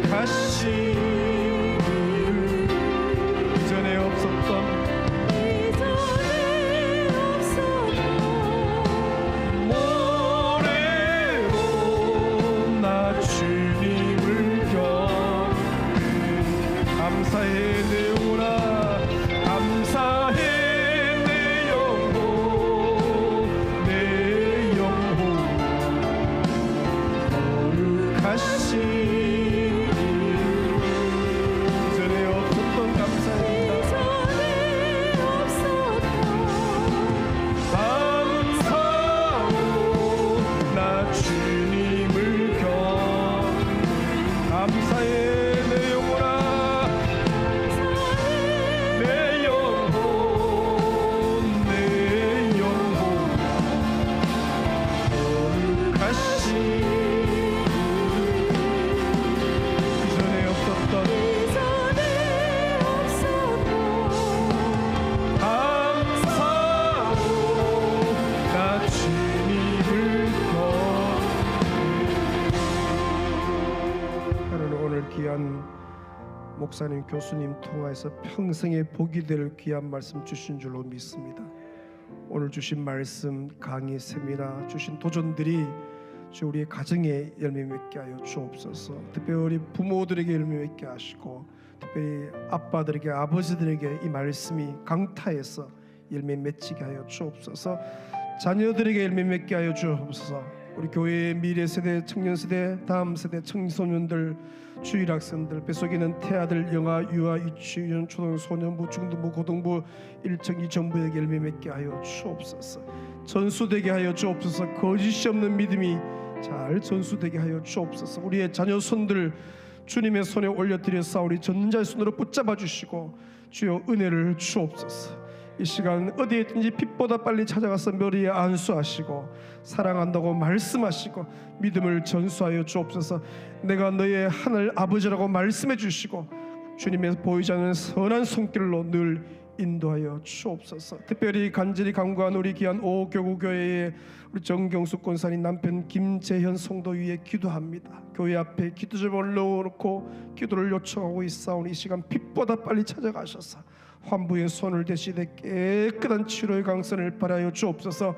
거룩하시니 이전에 없었던 모래로 나 주님을 경외. 감사해 내 영혼아, 감사해 내 영혼, 내 영혼 거룩하시니 이전에 없었던 감사합니다. 감사하고 나 주님을 경외. 감사해 내 영혼아, 내 영혼, 내 영혼 거룩하시니 이전에 없었던 감사하고 나 주님을 경외. 하나님, 오늘 귀한 목사님, 교수님 통하여서 평생에 복이 될 귀한 말씀 주신 줄로 믿습니다. 오늘 주신 말씀, 강의, 세미나 주신 도전들이 주 우리의 가정에 열매 맺게 하여 주옵소서. 특별히 부모들에게 열매 맺게 하시고 특별히 아빠들에게, 아버지들에게 이 말씀이 강타해서 열매 맺게 하여 주옵소서. 자녀들에게 열매 맺게 하여 주옵소서. 우리 교회의 미래 세대, 청년 세대, 다음 세대 청소년들, 주일 학생들, 뱃속에는 태아들, 영아, 유아, 유치원, 초등소년부, 중등부, 고등부, 1청, 2정부에게 열매 맺게 하여 주옵소서. 전수되게 하여 주옵소서. 거짓이 없는 믿음이 잘 전수되게 하여 주옵소서. 우리의 자녀 손들 주님의 손에 올려드렸사오니 전자의 손으로 붙잡아 주시고 주여 은혜를 주옵소서. 이 시간 어디에 있든지 빛보다 빨리 찾아가서 머리에 안수하시고 사랑한다고 말씀하시고 믿음을 전수하여 주옵소서. 내가 너의 하늘 아버지라고 말씀해 주시고 주님의 보이지 않는 선한 손길로 늘 인도하여 주옵소서. 특별히 간절히 간구한 우리 귀한 오교구교회의 우리 정경숙 권사님 남편 김재현 성도 위에 기도합니다. 교회 앞에 기도접을 넣어놓고 기도를 요청하고 있사오니 이 시간 빛보다 빨리 찾아가셔서 환부의 손을 대시되 깨끗한 치료의 강선을 바라여 주옵소서.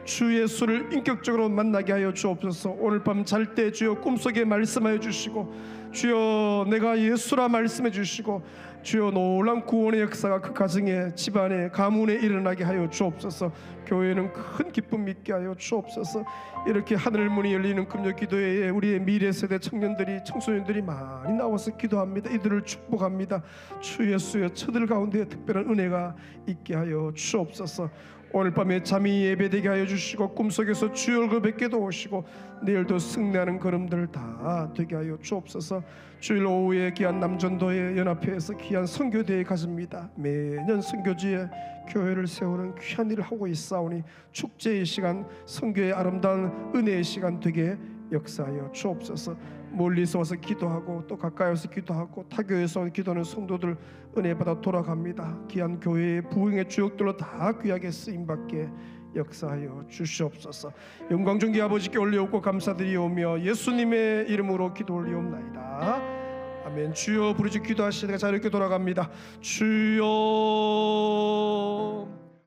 주 예수를 인격적으로 만나게 하여 주옵소서. 오늘 밤 잘 때 주여 꿈속에 말씀하여 주시고 주여 내가 예수라 말씀해 주시고 주여 놀라운 구원의 역사가 그 가정에 집안에 가문에 일어나게 하여 주옵소서. 교회는 큰 기쁨 있게 하여 주옵소서. 이렇게 하늘 문이 열리는 금요 기도회에 우리의 미래 세대 청년들이 청소년들이 많이 나와서 기도합니다. 이들을 축복합니다. 주 예수의 처들 가운데 특별한 은혜가 있게 하여 주옵소서. 오늘 밤에 잠이 예배되게 하여 주시고 꿈속에서 주의 얼굴 뵙게 도우시고 내일도 승리하는 걸음들 다 되게 하여 주옵소서. 주일 오후에 귀한 남전도회 연합회에서 귀한 선교대회 가집니다. 매년 선교지에 교회를 세우는 귀한 일을 하고 있사오니 축제의 시간, 선교의 아름다운 은혜의 시간 되게 역사하여 주옵소서. 멀리서 와서 기도하고 또 가까이 와서 기도하고 타교에서 기도하는 성도들 은혜 받아 돌아갑니다. 귀한 교회의 부흥의 주역들로 다 귀하게 쓰임받게 역사하여 주시옵소서. 영광 존귀 아버지께 올려옵고 감사드리오며 예수님의 이름으로 기도 올리옵나이다. 아멘. 주여 부르짖 기도하시다가 자유롭게 돌아갑니다. 주여